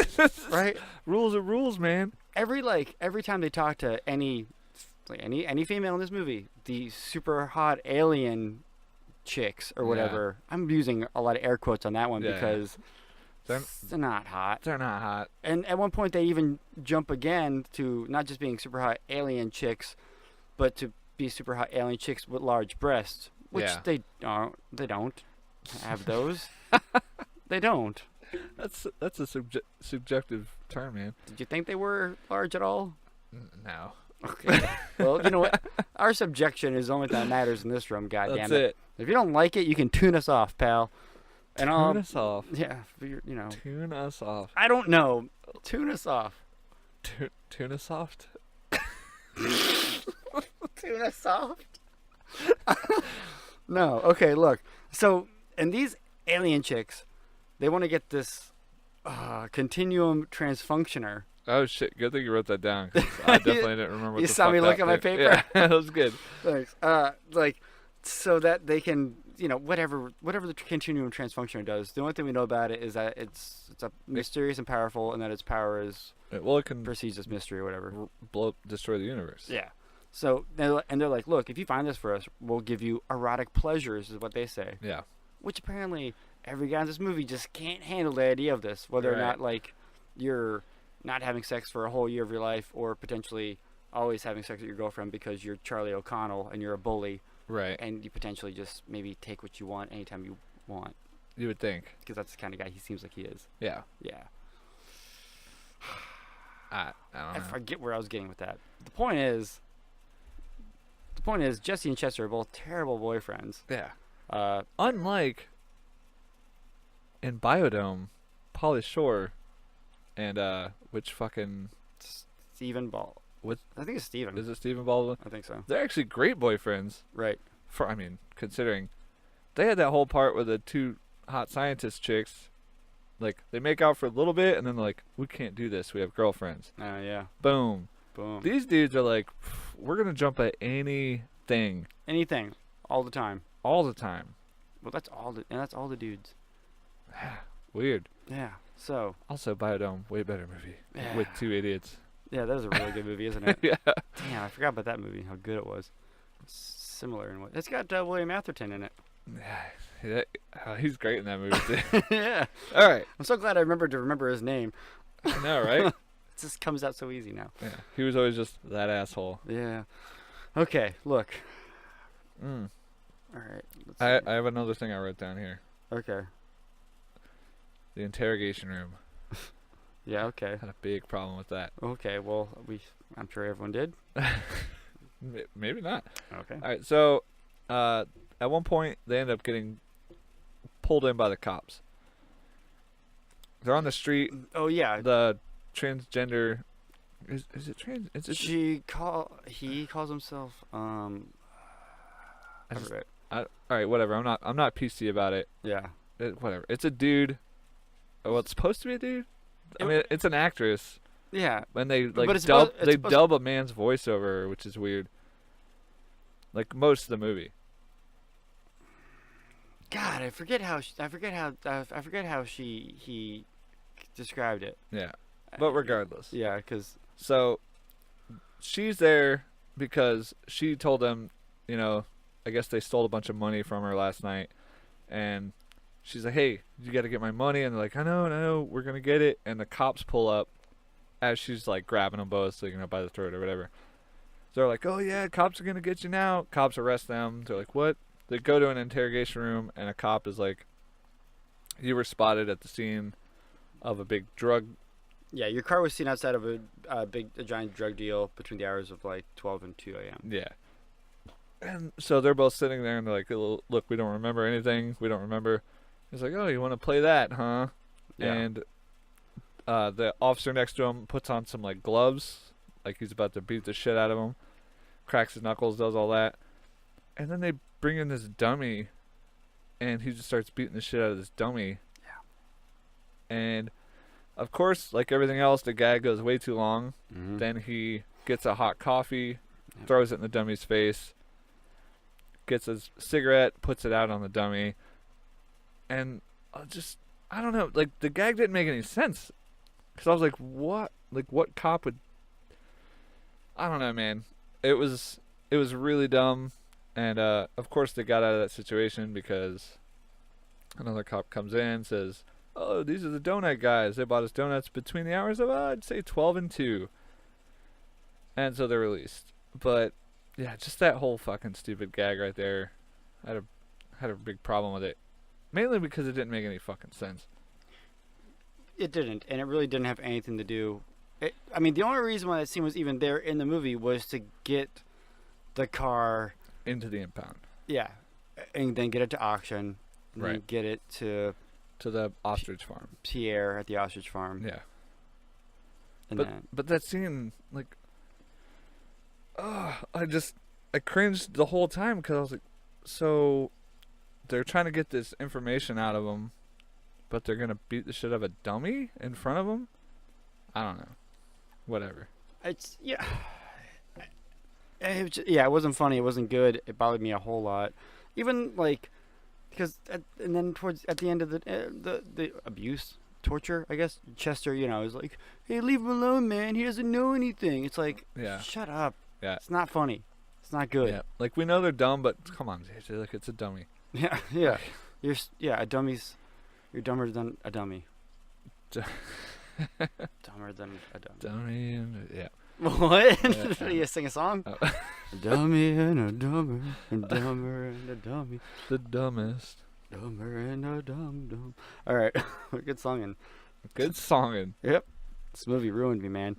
right? rules are rules, man. Every time they talk to any female in this movie, the super hot alien chicks or whatever. I'm using a lot of air quotes on that one Yeah. because They're not hot. they're not hot. And at one point, they even jump again to not just being super hot alien chicks, but to be super hot alien chicks with large breasts, which Yeah. they don't have those. They don't. That's a subjective term, man. Did you think they were large at all? No. Okay. Well, you know what? Our subjection is the only thing that matters in this room. That's Goddamn it. If you don't like it, you can tune us off, pal. And Tune us off. Yeah, you know. Tune us off. I don't know. Tune us off. Tuna soft. Tune us soft. No. Okay. Look. So, and these alien chicks, they want to get this continuum transfunctioner. Oh shit! Good thing you wrote that down. 'Cause I definitely didn't remember. What You the saw fuck me that look at my thing- paper? Yeah, that was good. Thanks. Like, so that they can, you know, whatever the continuum transfunctioner does. The only thing we know about it is that it's a mysterious and powerful, and that its power is Well, it can precedes as mystery or whatever. destroy the universe. Yeah. So they're like, look, if you find this for us, we'll give you erotic pleasures, is what they say. Yeah. Which apparently every guy in this movie just can't handle the idea of this, whether or Right. not like you're not having sex for a whole year of your life, or potentially always having sex with your girlfriend because you're Charlie O'Connell and you're a bully, Right. and you potentially just maybe take what you want anytime you want, You would think. because that's the kind of guy he seems like he is. Yeah. Yeah. I don't I know. forget where I was getting with that. The point is, Jesse and Chester are both terrible boyfriends. Yeah. Uh, Unlike in Biodome, Pauly Shore, and which fucking Stephen Ball. With- I think it's Stephen. is it Stephen Baldwin? I think so. They're actually great boyfriends. Right. I mean, considering they had that whole part with the two hot scientist chicks. Like, they make out for a little bit, and then like, we can't do this. We have girlfriends. Yeah. Boom. Boom. These dudes are like, we're gonna jump at anything Anything, all the time. all the time. Well, that's all the dudes. Weird. Yeah. So. Also, Biodome, way better movie Yeah. with two idiots. Yeah, that was a really good movie, isn't it? Yeah. Damn, I forgot about that movie. How good it was. Similar in what it's got William Atherton in it. He's great in that movie too. Yeah. All right. I'm so glad I remembered to remember his name. I know, right? It just comes out so easy now. Yeah. He was always just that asshole. Yeah. Okay. Look. Mm. All right. Let's I see. have another thing I wrote down here. Okay. The interrogation room. Yeah. Okay. Had a big problem with that. Okay. Well, I'm sure everyone did. Maybe not. Okay. All right. So, at one point, they end up getting pulled in by the cops. They're on the street. Oh yeah. The transgender. Is it trans? He calls himself I just- forget. all right, whatever. I'm not PC about it. Yeah. Whatever. It's a dude. Well, it's supposed to be a dude. I It- mean, it's an actress, Yeah. and they But like it's dub. supposed- it's They supposed- dub a man's voice over her, which is weird. Like most of the movie. God, I forget how he described it. Yeah. But regardless. Yeah, because So she's there because she told them, you know, I guess they stole a bunch of money from her last night, and she's like, "Hey, you got to get my money," and they're like, "I know, we're gonna get it." And the cops pull up as she's like grabbing them both, so, you know, by the throat or whatever. So they're like, "Oh yeah, cops are gonna get you now." Cops arrest them. They're like, "What?" They go to an interrogation room, and a cop is like, "You were spotted at the scene of a big drug." yeah, your car was seen outside of a giant drug deal between the hours of like 12 and 2 a.m. Yeah. And so they're both sitting there, and they're like, "Look, we don't remember anything. We don't remember." He's like, "Oh, you want to play that, huh?" Yeah. And the officer next to him puts on some like gloves, like he's about to beat the shit out of him. Cracks his knuckles, does all that, and then they bring in this dummy, and he just starts beating the shit out of this dummy. Yeah. And of course, like everything else, the gag goes way too long. Mm-hmm. Then he gets a hot coffee, Yep. throws it in the dummy's face, gets his cigarette, puts it out on the dummy, and I don't know, like the gag didn't make any sense, because I was like, what? Like what cop would? I don't know, man. It was really dumb, and of course they got out of that situation because another cop comes in, says, oh, these are the donut guys. They bought us donuts between the hours of, I'd say, 12 and 2. And so they're released. But, yeah, just that whole fucking stupid gag right there. I had a big problem with it. Mainly because it didn't make any fucking sense. It didn't, and it really didn't have anything to do. I mean, the only reason why that scene was even there in the movie was to get the car Into the impound. Yeah, and then get it to auction, and then Right. get it to The ostrich farm. Pierre at the ostrich farm. Yeah. And But then, but that scene, like, I cringed the whole time because I was like, so they're trying to get this information out of him, but they're gonna beat the shit out of a dummy in front of him. I don't know. Whatever. it's it wasn't funny. It wasn't good. It bothered me a whole lot. Even like because and then at the end of the abuse, torture, I guess, Chester, is like, hey, leave him alone, man. He doesn't know anything. It's like, Yeah. shut up. Yeah. It's not funny. It's not good. Yeah. Like, we know they're dumb, but come on, JJ, like, it's a dummy. Yeah, yeah. A dummy's. You're dumber than a dummy. Dumber than a dummy. Dummy and yeah. What? Yeah. You sing a song? Oh. A dummy and a dumber, a dumber and a dummy, The dumbest. dumber and a dum. All right, good songing. Good songing. Yep. This movie ruined me, man.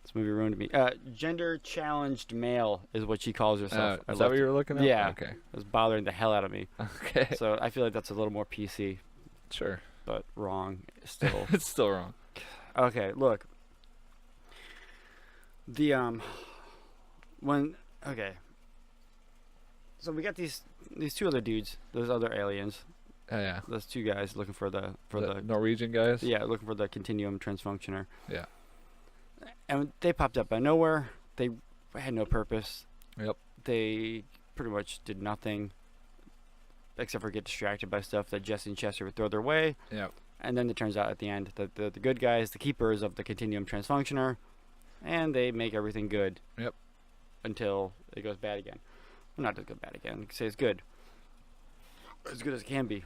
This movie ruined me. Gender challenged male is what she calls herself. Is that what you were looking at? Yeah. Okay. It was bothering the hell out of me. Okay. So I feel like that's a little more PC, Sure. but wrong still. It's still wrong. Okay, look. So we got these two other dudes, those other aliens, Yeah. those two guys looking for the Norwegian guys? looking for the continuum transfunctioner. Yeah. And they popped up out of nowhere. They had no purpose. Yep. They pretty much did nothing except for get distracted by stuff that Jesse and Chester would throw their way. Yep. And then it turns out at the end that the good guys, the keepers of the continuum transfunctioner, and they make everything good. Yep. Until it goes bad again. Well, not to go bad again. You can say it's good. As good as it can be.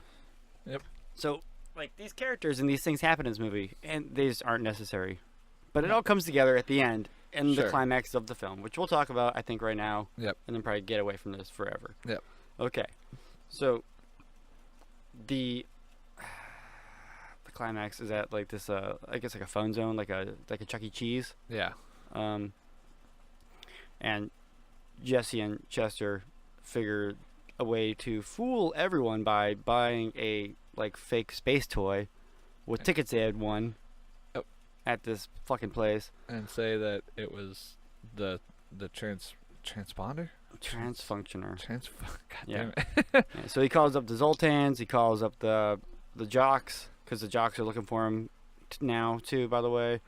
Yep. So, like, these characters and these things happen in this movie, and they just aren't necessary. But it all comes together at the end in the Sure. climax of the film, which we'll talk about, I think, right now. Yep. And then probably get away from this forever. Yep. Okay. So, the climax is at, like, this, I guess, like a phone zone, like a Chuck E. Cheese. Yeah. And Jesse and Chester figured a way to fool everyone by buying a fake space toy with tickets they had won at this fucking place. And say that it was the transponder? Transfunctioner. God Yeah. damn it. Yeah, so he calls up the Zoltans. He calls up the jocks because the jocks are looking for him now too. By the way,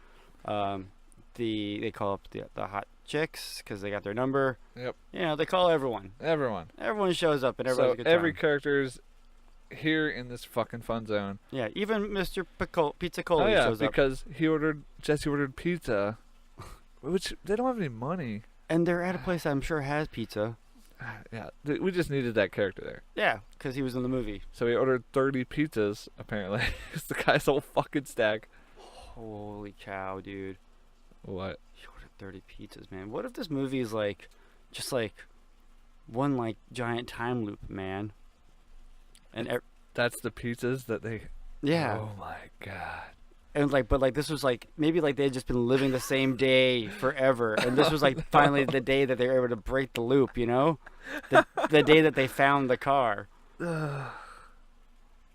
they call up the hot chicks because they got their number. Yep. They call everyone. Everyone shows up and everyone's a good every time. character's here in this fucking fun zone. Yeah, even Mr. Pizza Cola Oh yeah, shows up. because Jesse ordered pizza, which they don't have any money. And they're at a place I'm sure has pizza. Yeah, we just needed that character there. Yeah, because he was in the movie. So he ordered 30 pizzas, apparently. It's the guy's whole fucking stack. Holy cow, dude. What? He ordered 30 pizzas, man. What if this movie is just one giant time loop, man? And That's the pizzas that they... yeah. Oh my god. And but this was maybe they had just been living the same day forever, and this was finally the day that they were able to break the loop, the day that they found the car.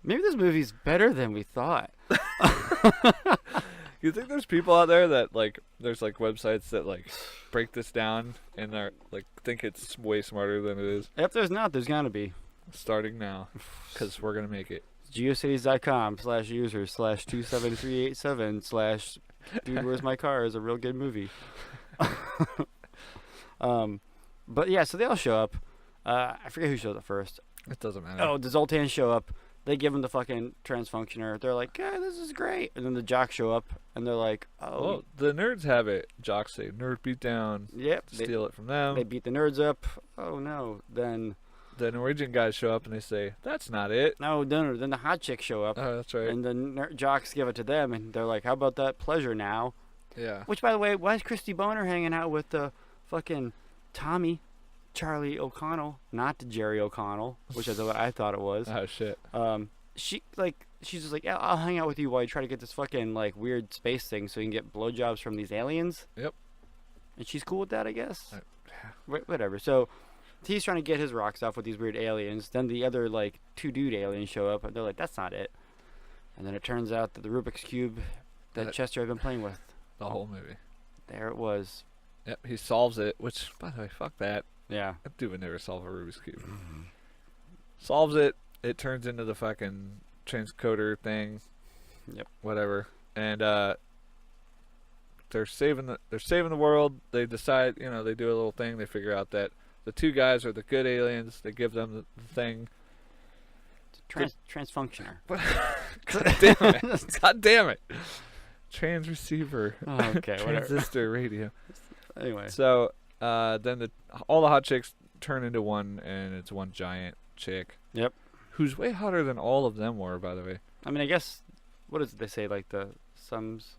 Maybe this movie's better than we thought. You think there's people out there that there's websites that break this down and are think it's way smarter than it is? If there's not, there's gonna be. Starting now, because we're gonna make it. geocities.com/users/27387/Dude Where's My Car is a real good movie. But yeah, so they all show up. I forget who shows up first. It doesn't matter. Oh, the Zoltans show up. They give him the fucking transfunctioner. They're like, yeah, this is great. And then the jocks show up, and they're like, oh. Well, the nerds have it. Jocks say, nerd beat down. Yep. Steal it from them. They beat the nerds up. Oh, no. Then the Norwegian guys show up and they say, "That's not it." No, then the hot chicks show up, Oh, that's right. and the jocks give it to them, and they're like, "How about that pleasure now?" Yeah. Which, by the way, why is Christy Boner hanging out with the fucking Tommy, Charlie O'Connell, not Jerry O'Connell, which is what I thought it was. Oh shit. She's just like, yeah, I'll hang out with you while you try to get this fucking like weird space thing, so you can get blowjobs from these aliens. Yep. And she's cool with that, I guess. Whatever. So he's trying to get his rocks off with these weird aliens. Then the other like 2 dude aliens show up, and they're like, that's not it. And then it turns out that the Rubik's Cube that Chester had been playing with, The whole movie. there it was. Yep. He solves it. Which, by the way, fuck that. Yeah. That dude would never solve a Rubik's Cube. Solves it. It turns into the fucking transcoder thing. Yep. Whatever. And they're saving the world. They decide, they do a little thing. They figure out that the 2 guys are the good aliens. They give them the thing. Transfunctioner. God damn it. God damn it. Transceiver. Oh, okay, whatever. Transistor radio. Anyway. So then all the hot chicks turn into one, and it's one giant chick. Yep. Who's way hotter than all of them were, by the way. I mean, I guess, what does they say? Like the sums,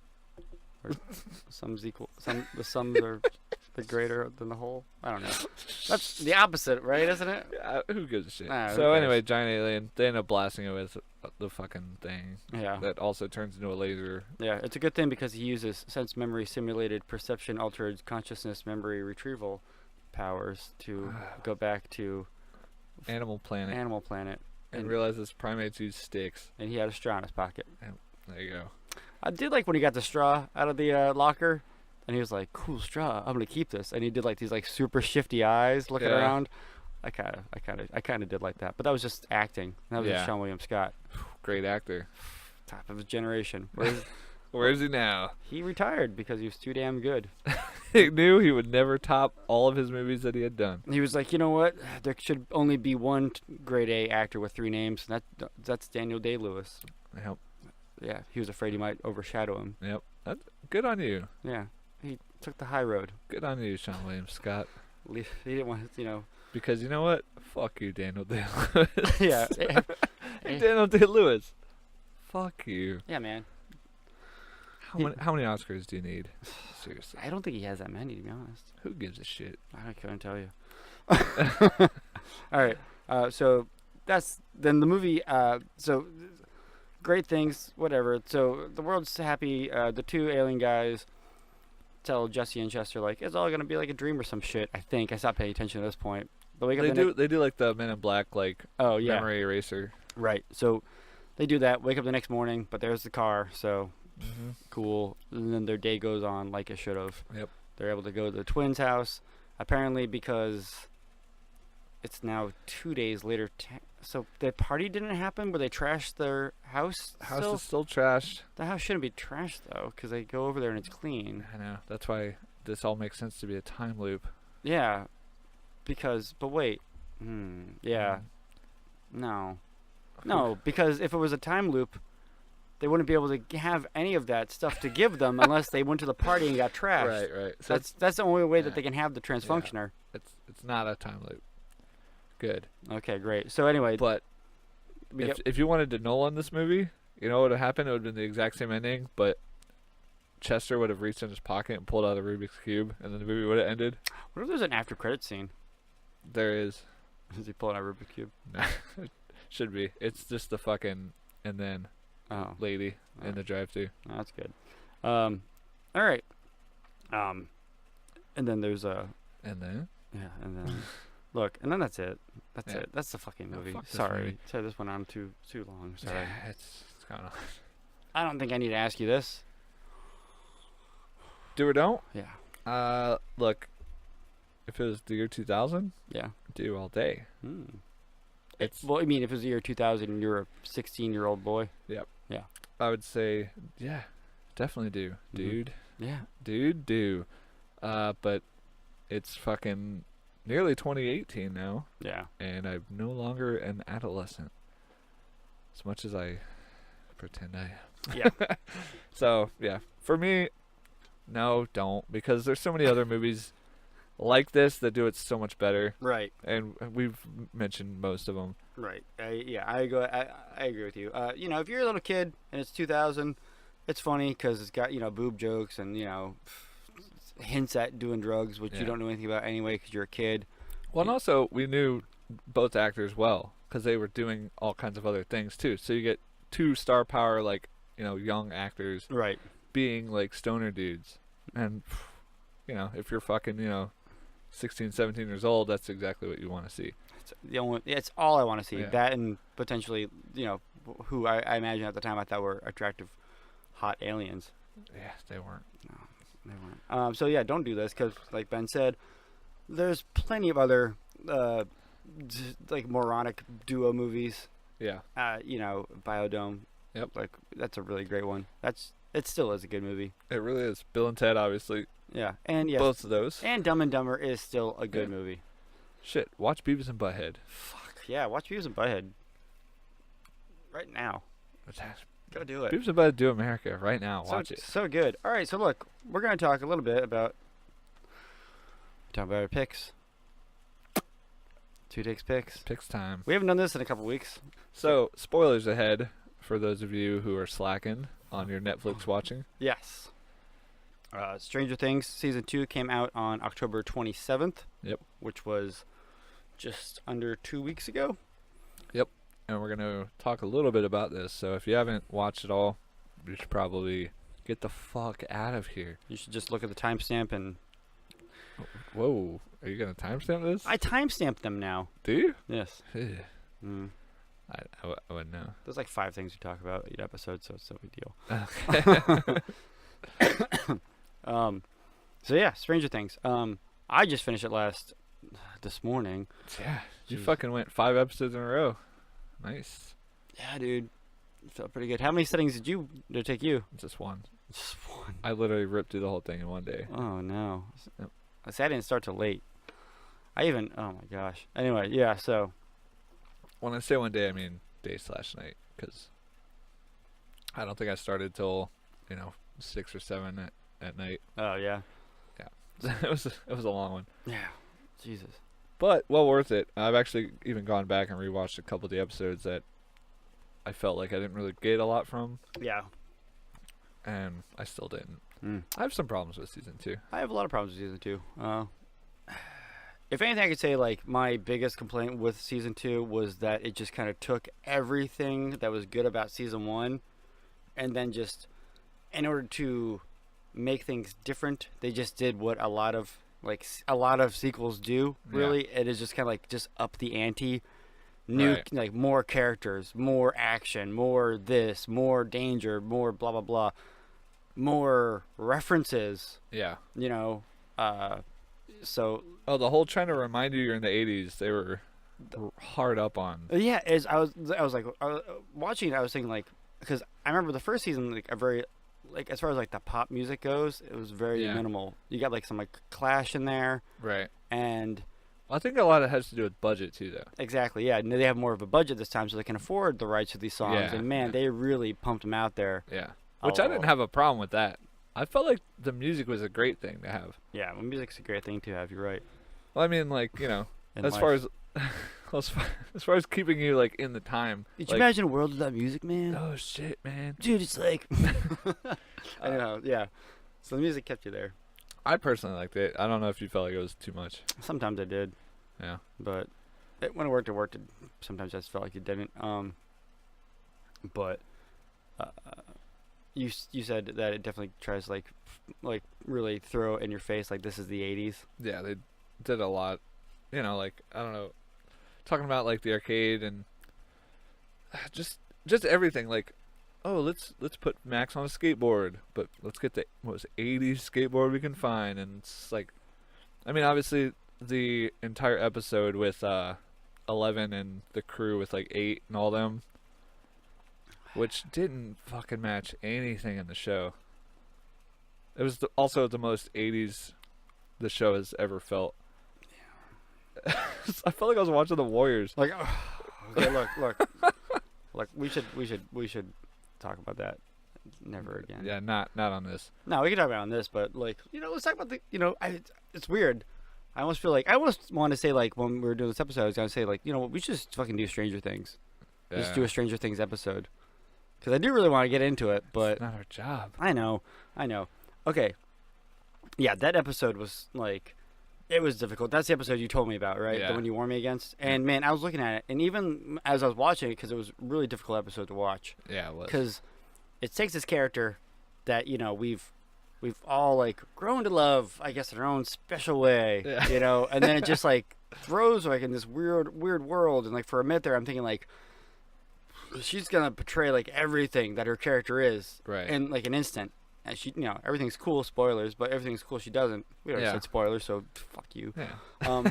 or sums equal. The sums are the greater than the whole. I don't know. That's the opposite, right? Isn't it? Yeah, who gives a shit? Nah, who So cares? anyway, giant alien. They end up blasting it with the fucking thing Yeah. that also turns into a laser. Yeah. It's a good thing because he uses sense memory simulated perception altered consciousness memory retrieval powers to go back to Animal Planet. Animal Planet. And realizes primates use sticks. And he had a straw in his pocket. There you go. I did like when he got the straw out of the locker, and he was like, "Cool straw, I'm gonna keep this." And he did like these like super shifty eyes looking Yeah. around. I kind of did like that, but that was just acting. That was just Yeah. Sean William Scott, Great actor. top of his generation. Where is he now? He retired because he was too damn good. He knew he would never top all of his movies that he had done. He was like, you know what? There should only be one grade A actor with 3 names, and that's Daniel Day-Lewis. Yep. Yeah, he was afraid he might overshadow him. Yep. Good on you. Yeah, he took the high road. Good on you, Sean William Scott. He didn't want, Because you know what? Fuck you, Daniel Day-Lewis. Yeah. Hey, Daniel Day-Lewis. Fuck you. Yeah, man. How many Oscars do you need? Seriously. I don't think he has that many, to be honest. Who gives a shit? I couldn't tell you. All right. So that's then the movie. So great things, whatever. So the world's happy. The 2 alien guys tell Jesse and Chester like it's all gonna be like a dream or some shit. I think I stopped paying attention at this point. But They do like the Men in Black oh yeah, memory eraser. right. So they do that. Wake up the next morning, but there's the car. So cool. And then their day goes on like it should have. Yep. They're able to go to the twins' house, apparently because it's now 2 days later. So the party didn't happen, but they trashed their house. House still? is still trashed. The house shouldn't be trashed though, because they go over there and it's clean. I know. That's why this all makes sense to be a time loop. Yeah, but wait. Yeah. No, because if it was a time loop, they wouldn't be able to have any of that stuff to give them unless they went to the party and got trashed. Right. So That's the only way that they can have the transfunctioner. it's not a time loop. Good. Okay, great. So anyway, But if you wanted to Nolan this movie, you know what would have happened? It would have been the exact same ending, but Chester would have reached in his pocket and pulled out the Rubik's Cube, and then the movie would have ended. what if there's an after credit scene? There is. Is he pulling out a Rubik's Cube? No, should be. It's just the fucking and then Oh, lady in the drive-thru. that's good. All right. And then there's And then? and then look, and then that's it. That's Yeah. it. That's the fucking No, movie. fuck this Sorry, movie. sorry, this went on too long. Sorry. Yeah, it's kind of. I don't think I need to ask you this. Do or don't? Yeah. Look, if it was the year 2000, Yeah. do all day. It's Well, I mean, if it was the year 2000 and you're a 16-year-old boy. I would say, yeah, definitely do, dude. Yeah. Dude, do. But it's fucking nearly 2018 now, Yeah. and I'm no longer an adolescent. As much as I pretend I am. Yeah. So, yeah, for me, no, don't. Because there's so many other movies like this that do it so much better. Right. And we've mentioned most of them. Right. I agree with you. You know, if you're a little kid and it's 2000, it's funny because it's got, you know, boob jokes and, you know, hints at doing drugs, which you don't know anything about anyway because you're a kid. Well, and also we knew both actors well because they were doing all kinds of other things too. So you get two star power, like, you know, young actors Right. being like stoner dudes. And, you know, if you're fucking, you know, 16, 17 years old, that's exactly what you want to see. It's all I want to see. Yeah. That and potentially, you know, who I imagine at the time I thought were attractive, hot aliens. Yeah, they weren't. No, they weren't. So yeah, don't do this because, like Ben said, there's plenty of other like moronic duo movies. Yeah. You know, Biodome. Yep. Like that's a really great one. It still is a good movie. It really is. Bill and Ted, obviously. Yeah, and yes, Both of those. and Dumb and Dumber is still a good Yeah. movie. Shit, watch Beavis and Butthead. Fuck yeah, watch Beavis and Butthead right now. Go do it. Beavis and Butthead Do America right now. Watch it. So good. All right, so look, we're gonna talk a little bit about our picks. Two takes picks. Picks time. We haven't done this in a couple weeks. So, spoilers ahead for those of you who are slacking on your Netflix watching. Yes. Stranger Things season 2 came out on October 27th. Yep. Which was just under 2 weeks ago. And we're going to talk a little bit about this. So, if you haven't watched it all, you should probably get the fuck out of here. You should just look at the timestamp and Whoa. Are you going to timestamp this? I timestamped them now. Do you? Yes. Ugh. Mm. I wouldn't know. There's like 5 things we talk about each episode, so it's no big deal. Okay. So yeah, Stranger Things. I just finished it this morning. Yeah. You Jeez. fucking went 5 episodes in a row. Nice. Yeah, dude. Felt pretty good. How many settings did it take you? Just one. Just one. I literally ripped through the whole thing in one day. Oh no. Yep. I said I didn't start till late. Oh my gosh. Anyway, yeah, so When I say one day, I mean day/night, because I don't think I started till 6 or 7 at night. oh yeah. it was a long one, Yeah. Jesus. but well worth it. I've actually even gone back and rewatched a couple of the episodes that I felt like I didn't really get a lot from, Yeah. and I still didn't. Mm. I have some problems with season 2. I have a lot of problems with season 2. If anything, I could say like my biggest complaint with season 2 was that it just kind of took everything that was good about season 1, and then just in order to make things different, they just did what a lot of sequels do. Really, it is just kind of like just up the ante. New Right. like more characters, more action, more this, more danger, more blah blah blah, more references. Yeah. You know, so Oh, the whole trying to remind you you're in the 80s, they were hard up on. yeah, as I was like watching it, I was thinking like, because I remember the first season like a very like as far as like the pop music goes, it was very Yeah. minimal. You got like some like Clash in there, Right. and I think a lot of it has to do with budget too, though. exactly, yeah, and they have more of a budget this time, so they can afford the rights to these songs. Yeah, And man, yeah. they really pumped them out there. Yeah. Which I didn't have a problem with that. I felt like the music was a great thing to have. Yeah, well, music's a great thing to have. You're right. Well, I mean, like, In as life. far as as far as keeping you like in the time. Did like, you imagine a world without music, man? oh shit, man. Dude, it's like I don't know. Yeah, so the music kept you there. I personally liked it. I don't know if you felt like it was too much. Sometimes I did, Yeah. but when it worked, it worked. Sometimes I just felt like it didn't. But you said that it definitely tries to like really throw it in your face like this is the 80s. Yeah, they did a lot. Like, I don't know, talking about like the arcade and just everything. Like, oh, let's put Max on a skateboard, but let's get the most 80s skateboard we can find. And it's like, I mean, obviously the entire episode with 11 and the crew with like 8 and all them, which didn't fucking match anything in the show. It was also the most 80s the show has ever felt. I felt like I was watching the Warriors. Like, okay, look, we should talk about that. Never again. Yeah, not on this. No, we can talk about it on this, but like, let's talk about it's weird. I almost feel like I almost want to say like when we were doing this episode, I was gonna say like you know what, we should just fucking do Stranger Things. Just do a Stranger Things episode. Because I do really want to get into it, but It's not our job. I know. Okay. Yeah, that episode was like, it was difficult. That's the episode you told me about, right? Yeah. The one you warned me against. And man, I was looking at it, and even as I was watching it, because it was a really difficult episode to watch. Yeah, it was. Because it takes this character that you know we've all like grown to love, I guess, in our own special way, Yeah. you know, and then it just like throws like in this weird world, and like for a minute there, I'm thinking like she's gonna portray like everything that her character is, Right. in like an instant. And she, you know, everything's cool, spoilers, but everything's cool she doesn't. We already Yeah. said spoilers, so fuck you. Yeah.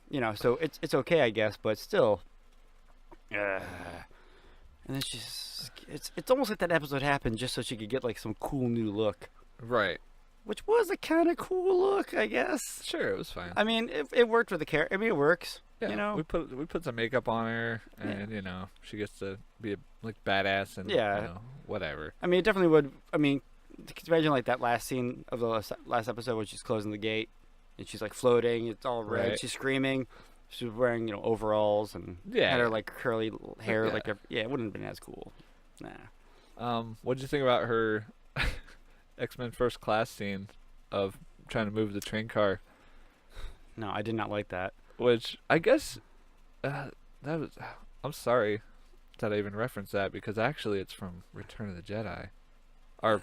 You know, so it's okay, I guess, but still. And then it's almost like that episode happened just so she could get like some cool new look, Right. which was a kind of cool look, I guess. Sure, it was fine. I mean, it worked with the character. I mean, it works. Yeah, You know, we put some makeup on her, and you know, she gets to be a like badass and Yeah. you know, whatever. I mean, it definitely would. I mean, could you imagine like that last scene of the last episode when she's closing the gate and she's like floating. It's all red. Right. She's screaming. She was wearing overalls and Yeah. had her like curly hair. Yeah. Like it wouldn't have been as cool. Nah. What did you think about her X-Men First Class scene of trying to move the train car? No, I did not like that. Which I guess that was. I'm sorry that I even referenced that because actually it's from Return of the Jedi. Or,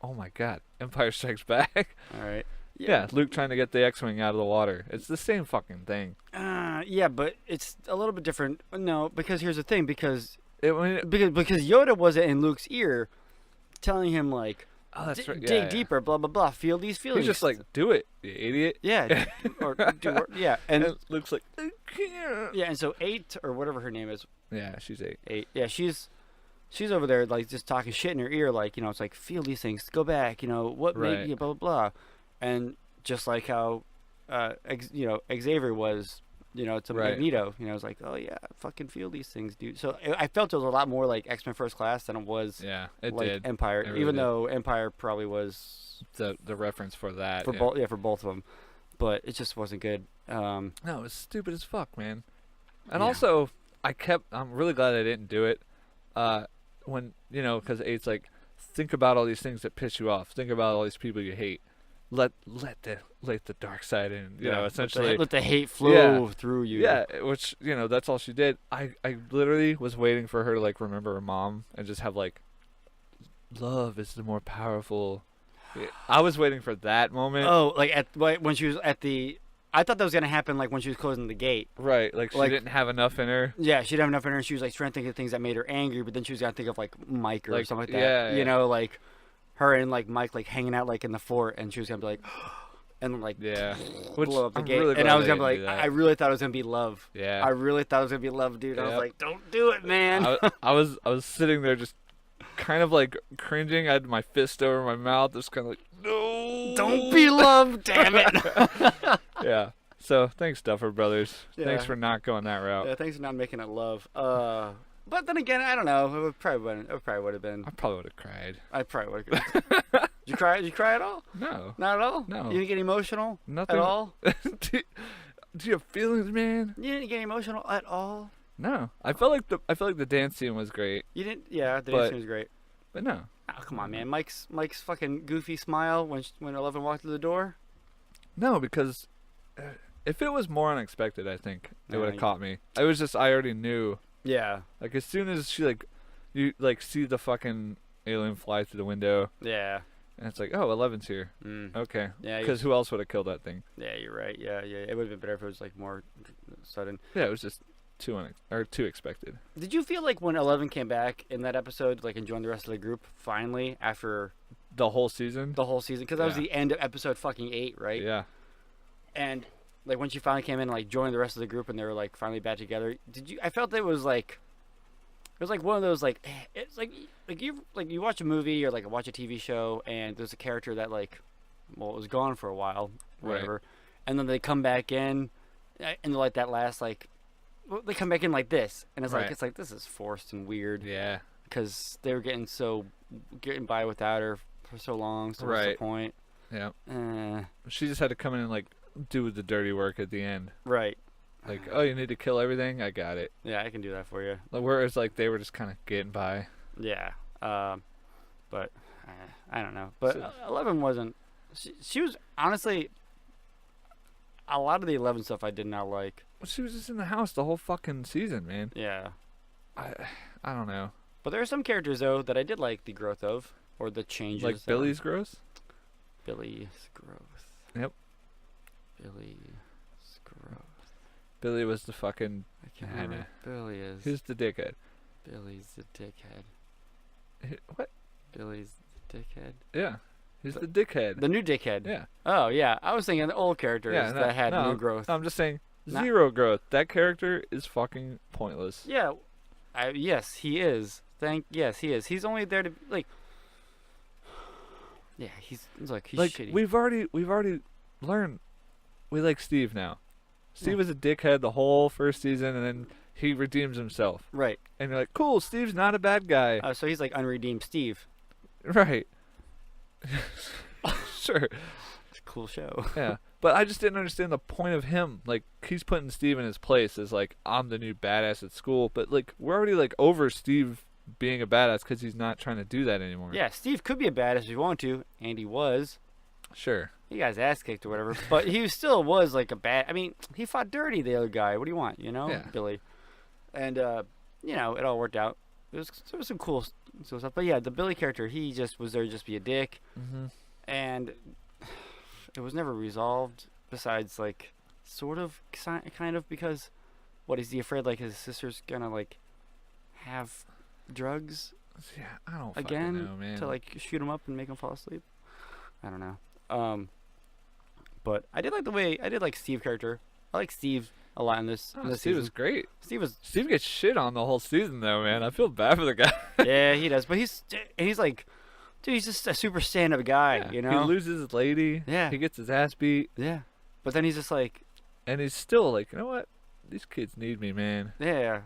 oh my God, Empire Strikes Back. All right. Yeah, Luke trying to get the X-wing out of the water. It's the same fucking thing. Yeah, but it's a little bit different. No, because here's the thing. Because Because Yoda wasn't in Luke's ear, telling him like, oh, that's right. dig Yeah. deeper, blah blah blah. Feel these feelings. He's just like, do it, you idiot. yeah, yeah, And and Luke's like, I can't. yeah, and so 8 or whatever her name is, Yeah, she's 8. 8. Yeah, she's over there like just talking shit in her ear, like it's like feel these things, go back, what Right. made you blah blah blah, and just like how, Xavier was. To Right. Magneto, it's like, oh yeah, fucking feel these things, dude. So I felt it was a lot more like X-Men First Class than it was Yeah, it like did. Empire, It really even did. though Empire probably was The reference for that. for yeah. both, for both of them, but it just wasn't good. No, it was stupid as fuck, man. And Yeah. also, I'm really glad I didn't do it. When because it's like, think about all these things that piss you off. Think about all these people you hate. Let the dark side in. Essentially. Let the hate flow Yeah. through you. Yeah, which that's all she did. I literally was waiting for her to like remember her mom and just have like, love is the more powerful. I was waiting for that moment. Oh, like when she was at the. I thought that was gonna happen like when she was closing the gate. Right, like she didn't have enough in her. Yeah, she didn't have enough in her. She was like trying to think of things that made her angry, but then she was gonna think of like Mike or Like, something like that. yeah. Like her and like Mike like hanging out like in the fort, and she was gonna be like, and like Yeah, which blow up the I'm gate. really And glad I was gonna be didn't like, do that. I really thought it was gonna be love. Yeah, I really thought it was gonna be love, dude. I was Yep. like, don't do it, man. I was sitting there just kind of like cringing. I had my fist over my mouth, just kind of like, no, Don't be love, damn it. Yeah. So thanks, Duffer Brothers. Yeah. Thanks for not going that route. Yeah, thanks for not making it love. But then again, I don't know. It probably would have been. I probably would have cried. I probably would have. Did you cry? Did you cry at all? No, Not at all. No. You didn't get emotional nothing at all. do you have feelings, man? You didn't get emotional at all. No. I felt like the dance scene was great, You didn't. Yeah, the But- dance scene was great. but no. Oh, come on, man. Mike's fucking goofy smile when Eleven walked through the door. No, because if it was more unexpected, I think it Yeah, would have you- caught me. It was just I already knew. Yeah. Like as soon as you see the fucking alien fly through the window, Yeah. and it's like, oh, 11's here. Mm. Okay. Yeah. Because who else would have killed that thing? Yeah, you're right. Yeah. It would have been better if it was like more sudden. Yeah, it was just too expected. Did you feel like when 11 came back in that episode, like and joined the rest of the group finally after The whole season. the whole season? Because that was Yeah. the end of episode fucking 8, right? Yeah. And like when she finally came in and like joined the rest of the group and they were like finally back together. I felt it was like one of those like it's like you watch a movie or like watch a TV show and there's a character that like was gone for a while, whatever, and then they come back in and they're like that last like they come back in like this and it's Right. like this is forced and weird Yeah. because they were getting by without her for so long. So what's Right. the point? Yeah. Eh. She just had to come in and like do the dirty work at the end. Right. Like, oh, you need to kill everything? I got it. Yeah, I can do that for you. Whereas, like, they were just kind of getting by. Yeah. But I don't know. But 11 wasn't. She was honestly. A lot of the 11 stuff I did not like. Well, she was just in the house the whole fucking season, man. Yeah. I don't know. But there are some characters though that I did like the growth of, or the changes. Like Billy's growth. Billy's growth. Yep. Billy's growth. Billy was the fucking. I can't remember what Billy is. Who's the dickhead? Billy's the dickhead. What? Billy's the dickhead. Yeah. He's the dickhead. The new dickhead. Yeah. Oh yeah, I was thinking the old characters that had new growth. I'm just saying zero growth. That character is fucking pointless. Yeah. Yes, he is. Yes, he is. He's only there to like. Yeah, he's like shitty. We've already learned we like Steve now. Steve was a dickhead the whole first season, and then he redeems himself. Right. And you're like, cool, Steve's not a bad guy. So he's like unredeemed Steve. Right. Sure. It's a cool show. Yeah. But I just didn't understand the point of him. Like, he's putting Steve in his place as, like, I'm the new badass at school. But, like, we're already, like, over Steve being a badass because he's not trying to do that anymore. Yeah, Steve could be a badass if he wanted to, and he was. Sure. He got his ass kicked or whatever. But he still was, like, a bad... I mean, he fought dirty, the other guy. What do you want, you know? Yeah. Billy. And, you know, it all worked out. There was some cool stuff. But, yeah, the Billy character, he just was there to just be a dick. Mm-hmm. And it was never resolved, besides, like, sort of, kind of, because, what, is he afraid, like, his sister's gonna, like, have drugs Yeah, I don't again fucking know, man. to, like, shoot him up and make him fall asleep? I don't know. But I did like Steve character. I like Steve a lot in this Steve season. was great. Steve Gets shit on the whole season, though, man. I feel bad for the guy. yeah, he does. But he's like, dude, he's just a super stand-up guy, Yeah, you know? He loses his lady. Yeah. He gets his ass beat. Yeah. But then he's just like... And he's still like, you know what? These kids need me, man. Yeah.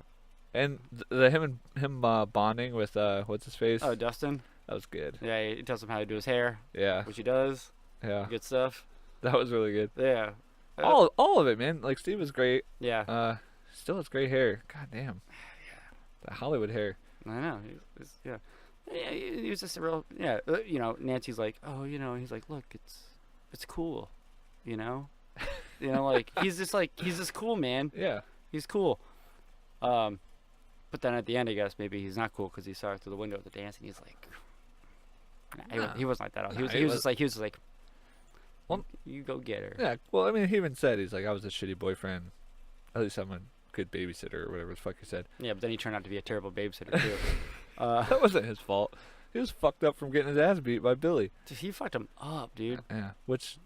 And him bonding with, what's his face? Oh, Dustin? That was good. Yeah, he tells him how to do his hair, Yeah. which he does. Yeah. Good stuff. That was really good. Yeah. All of it, man. Like, Steve was great. Yeah. Still has great hair. God damn. The Hollywood hair. I know. Yeah. Yeah, he was just a real... Yeah, you know, Nancy's like, oh, you know, he's like, look, it's cool, you know? You know, like, he's just cool, man. Yeah. He's cool. But then at the end, I guess maybe he's not cool because he saw her through the window at the dance, and he's like, he wasn't like that. At all. He was just like, well, you go get her. Yeah. Well, I mean, he even said, he's like, I was a shitty boyfriend. At least I'm a good babysitter or whatever the fuck he said. Yeah, but then he turned out to be a terrible babysitter too. That wasn't his fault. He was fucked up from getting his ass beat by Billy. Dude, he fucked him up, dude. Yeah. Which,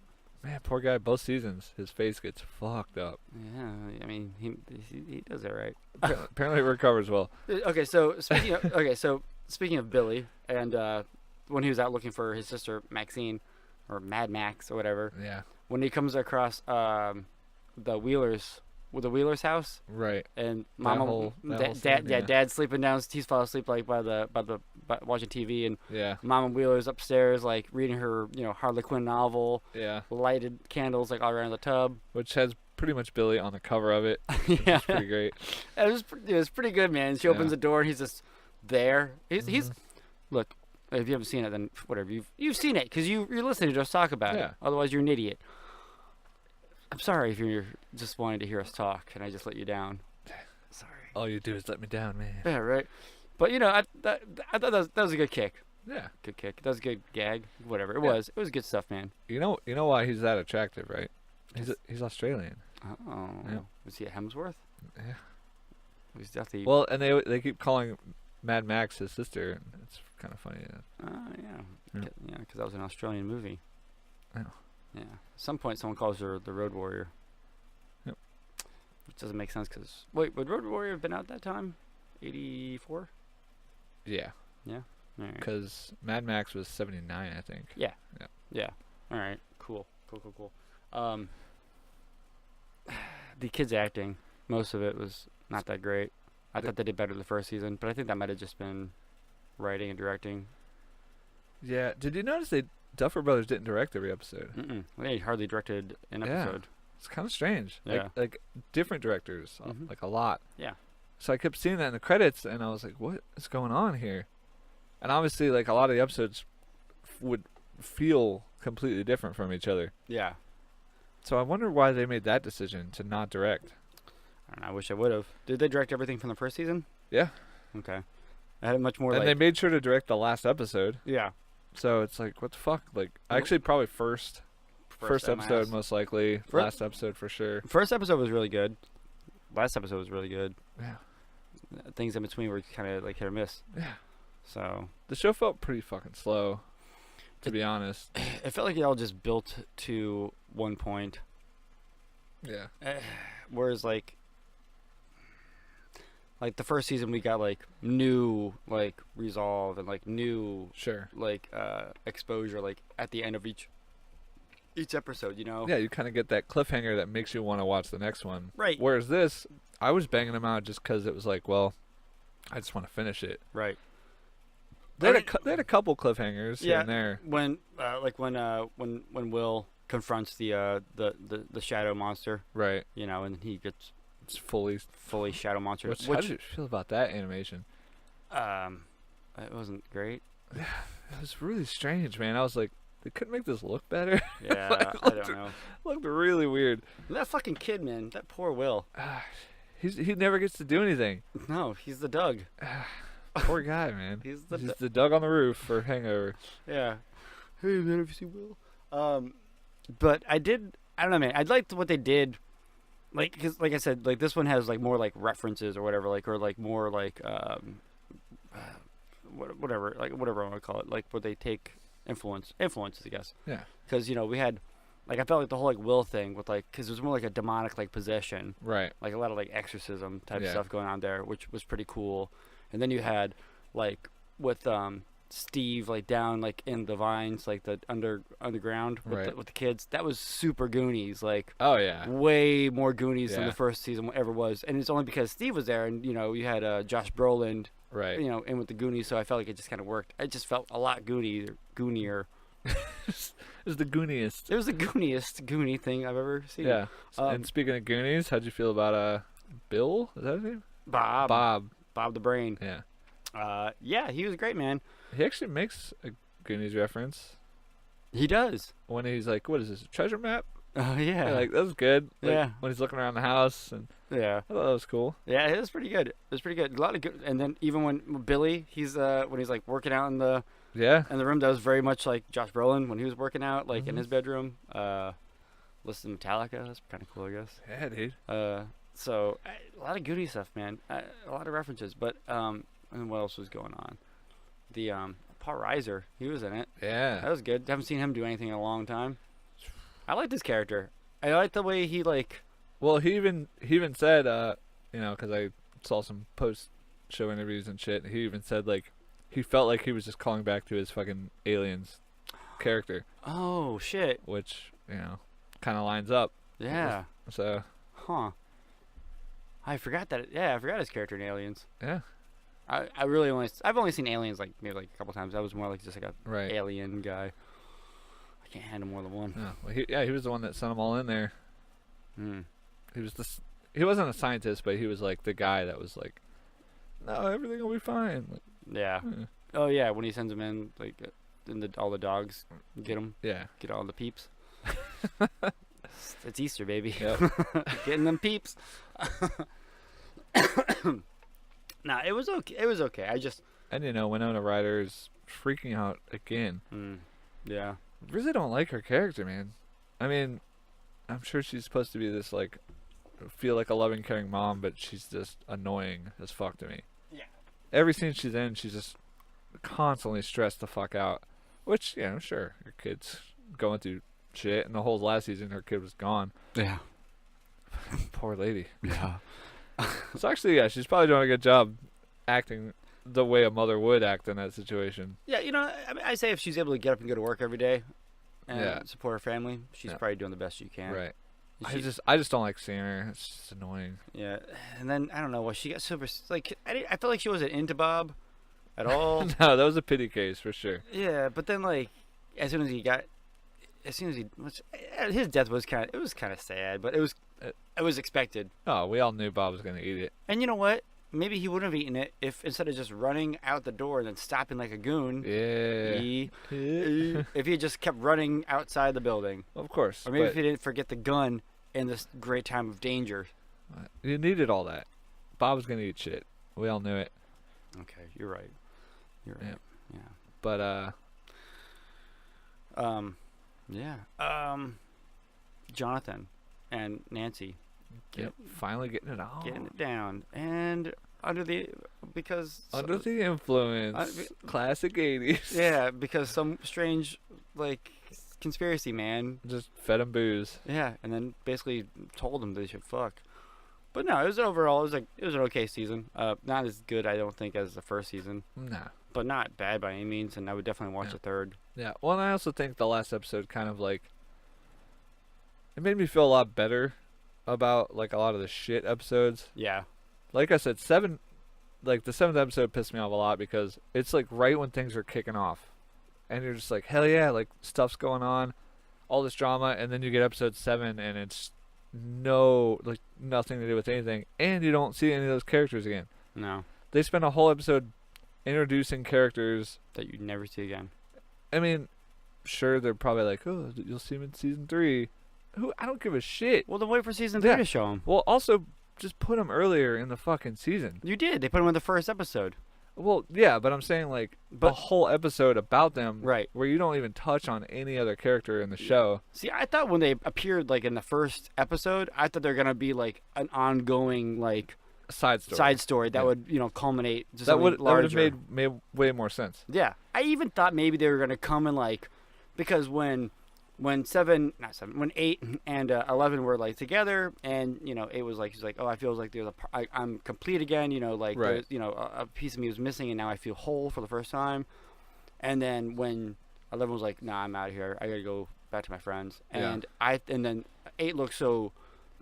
man, poor guy. Both seasons, his face gets fucked up. Yeah, I mean, he does it right. Apparently, it recovers well. Okay, so speaking of Billy, and when he was out looking for his sister Maxine, or Mad Max or whatever, Yeah. when he comes across the Wheelers, with the Wheelers' house, Right. and That whole scene, yeah. Dad's sleeping down, he's falling asleep like by watching TV, and Yeah. Mama Wheeler's upstairs like reading her Harley Quinn novel, Yeah. lighted candles like all around the tub. Which has pretty much Billy on the cover of it. Yeah, It's pretty great. it was pretty good, man. She opens Yeah. the door and he's just there. He's look. If you haven't seen it, then whatever. You've seen it because you're listening to us talk about Yeah. it. Otherwise, you're an idiot. I'm sorry if you're just wanting to hear us talk and I just let you down. Sorry. All you do is let me down, man. Yeah, right. But I thought that was a good kick. Yeah. Good kick. That was a good gag. Whatever. It Yeah. was. It was good stuff, man. You know why he's that attractive, right? He's Australian. Oh. Yeah. Was he a Hemsworth? Yeah. He was definitely. Well, and they keep calling Mad Max his sister, and it's kind of funny. Yeah. Yeah. Yeah, because that was an Australian movie. Yeah. Yeah. At some point, someone calls her the Road Warrior. Yep. Which doesn't make sense because wait, would Road Warrior have been out that time? 84. Yeah. Yeah. All right. Because Mad Max was 79, I think. Yeah. Yeah. Yeah. All right. Cool. The kids acting, most of it was not that great. I thought they did better the first season, but I think that might have just been writing and directing. Yeah. Did you notice Duffer Brothers didn't direct every episode? They hardly directed an episode. It's kind of strange. Yeah. Like different directors, Mhm. like a lot. Yeah. So I kept seeing that in the credits, and I was like, what is going on here? And obviously, like, a lot of the episodes would feel completely different from each other. Yeah. So I wonder why they made that decision to not direct. I don't know. I wish I would have. Did they direct everything from the first season? Yeah. Okay. I had much more And like. they made sure to direct the last episode. Yeah. So it's like, what the fuck? Like, Nope. actually, probably first episode, MS. most likely. Fir- Last episode for sure. First episode was really good. Last episode was really good. Yeah. Things in between were kind of like hit or miss. Yeah. So The show felt pretty fucking slow, to be honest. it felt like it all just built to one point. Yeah. Whereas like the first season we got like new like resolve and like new Sure. like exposure like at the end of each episode, you know? Yeah, you kind of get that cliffhanger that makes you want to watch the next one. Right. Whereas this, I was banging them out just because it was like, well, I just want to finish it. Right. They had a couple cliffhangers here Yeah. and there. When when Will confronts the shadow monster, Right. you know, and he gets It's fully. fully shadow monster, How did you feel about that animation? it wasn't great. It was really strange, man. I was like, they couldn't make this look better. Yeah, Like, I don't know. Looked really weird. That fucking kid, man, that poor Will. He never gets to do anything. No, he's the Doug. Poor guy, man. He's the He's the Doug on the roof for Hangover. Yeah. Hey man, have you seen Will? But I don't know, man. I liked what they did. Like, cause like I said, like this one has like more like references or whatever, like or like more like whatever I want to call it, like where they take influences, I guess. Yeah. Because you know we had, like I felt like the whole like Will thing with like, because it was more like a demonic like possession, Right. like a lot of like exorcism type Yeah. stuff going on there, which was pretty cool. And then you had like with Steve like down like in the vines, like the underground with, Right. with the kids. That was super Goonies, like Oh, yeah. way more Goonies than Yeah. the first season ever was. And it's only because Steve was there, and you know you had Josh Brolin, Right. you know, in with the Goonies, so I felt like it just kind of worked. It just felt a lot Goonier. It was the Gooniest. It was the Gooniest Goonie thing I've ever seen. Yeah. Um, And speaking of Goonies, how'd you feel about Bill? Is that his name? Bob the Brain. Yeah. Yeah, he was great, man. He actually makes a Goonies reference He does. when he's like, "What is this? A treasure map?" Oh yeah. Like, that was good. Like, Yeah. When he's looking around the house, and Yeah. I thought that was cool. Yeah, it was pretty good. It was pretty good. A lot of good. And then even when Billy, he's when he's like working out in the Yeah. room, that was very much like Josh Brolin when he was working out, like in Mhm. his bedroom. Listen to Metallica. That's kind of cool, I guess. Yeah, dude. So a lot of Goody stuff, man. A lot of references. But and what else was going on? The Paul Reiser, he was in it. That Yeah. was good. Haven't seen him do anything in a long time. I like this character. I like the way he like. Well, he even said, you know, because I saw some post-show interviews and shit. He even said like he felt like he was just calling back to his fucking Aliens character, Oh shit! which, you know, kind of lines up. Yeah. So Huh. I forgot that. Yeah, I forgot his character in Aliens. yeah, I've only seen Aliens like maybe like a couple times. I was more like just like a right. alien guy. I can't handle more than one. Yeah, well, he was the one that sent them all in there. Hmm. He was he wasn't a scientist, but he was like the guy that was like, no, everything will be fine. Like, Yeah. Oh yeah, when he sends them in, like, and all the dogs get all the peeps. It's Easter, baby. Yep. Getting them peeps. Nah, it was okay. It was okay. I just. And you know, Winona Ryder's freaking out again. Yeah. Really don't like her character, man. I mean, I'm sure she's supposed to be this like, feel like a loving, caring mom, but she's just annoying as fuck to me. Yeah. Every scene she's in, she's just constantly stressed the fuck out. Which, you know, sure, her kid's going through shit, and the whole last season her kid was gone. Yeah. Poor lady. Yeah. So actually, yeah, she's probably doing a good job acting the way a mother would act in that situation. Yeah, you know, I mean, I say if she's able to get up and go to work every day and Yeah. support her family, she's Yeah. probably doing the best she can. Right. She- I just don't like seeing her. It's just annoying. Yeah, and then I don't know what she got super like. I felt like she wasn't into Bob at all. No, that was a pity case for sure. Yeah, but then like as soon as he got as soon as his death was kind of sad, but it was expected. Oh, we all knew Bob was gonna eat it. And you know what? Maybe he wouldn't have eaten it if instead of just running out the door and then stopping like a goon. Yeah. If he had just kept running outside the building. Of course. Or maybe if he didn't forget the gun in this great time of danger. You needed all that. Bob was gonna eat shit. We all knew it. Okay, you're right. You're right. Yeah. But Jonathan and Nancy finally getting it on. getting it down. And under the influence. Classic 80s. Yeah, because some strange like conspiracy man Just fed him booze. yeah, and then basically told them they should fuck. But no, it was overall it was an okay season. Not as good I don't think as the first season, Nah. but not bad by any means, and I would definitely watch Yeah. the third. Yeah. Well, and I also think the last episode kind of like it made me feel a lot better about like a lot of the shit episodes. Yeah. Like I said, the 7th episode pissed me off a lot because it's like right when things are kicking off. And you're just like, hell yeah, like stuff's going on, all this drama, and then you get episode 7 and it's nothing to do with anything, and you don't see any of those characters again. No. They spend a whole episode introducing characters That you'd never see again. I mean, sure, they're probably like, oh, you'll see him in season 3. I don't give a shit. Well, then wait for season 3 Yeah. to show him. Well, also, just put him earlier in the fucking season. You did. They put him in the first episode. Well, yeah, but I'm saying, like, But- a whole episode about them, Right. where you don't even touch on any other character in the show. See, I thought when they appeared, like, in the first episode, I thought they were going to be, like, an ongoing, like, Side story. side story that Yeah. would, culminate to that something would have larger. made way more sense. Yeah. I even thought maybe they were going to come and, like, because when 8 and 11 were, like, together, and, 8 was like, he's like, oh, I feel like I'm complete again, like, Right. there's, a piece of me was missing, and now I feel whole for the first time. And then when 11 was like, nah, I'm out of here. I got to go back to my friends. Yeah. And then 8 looked so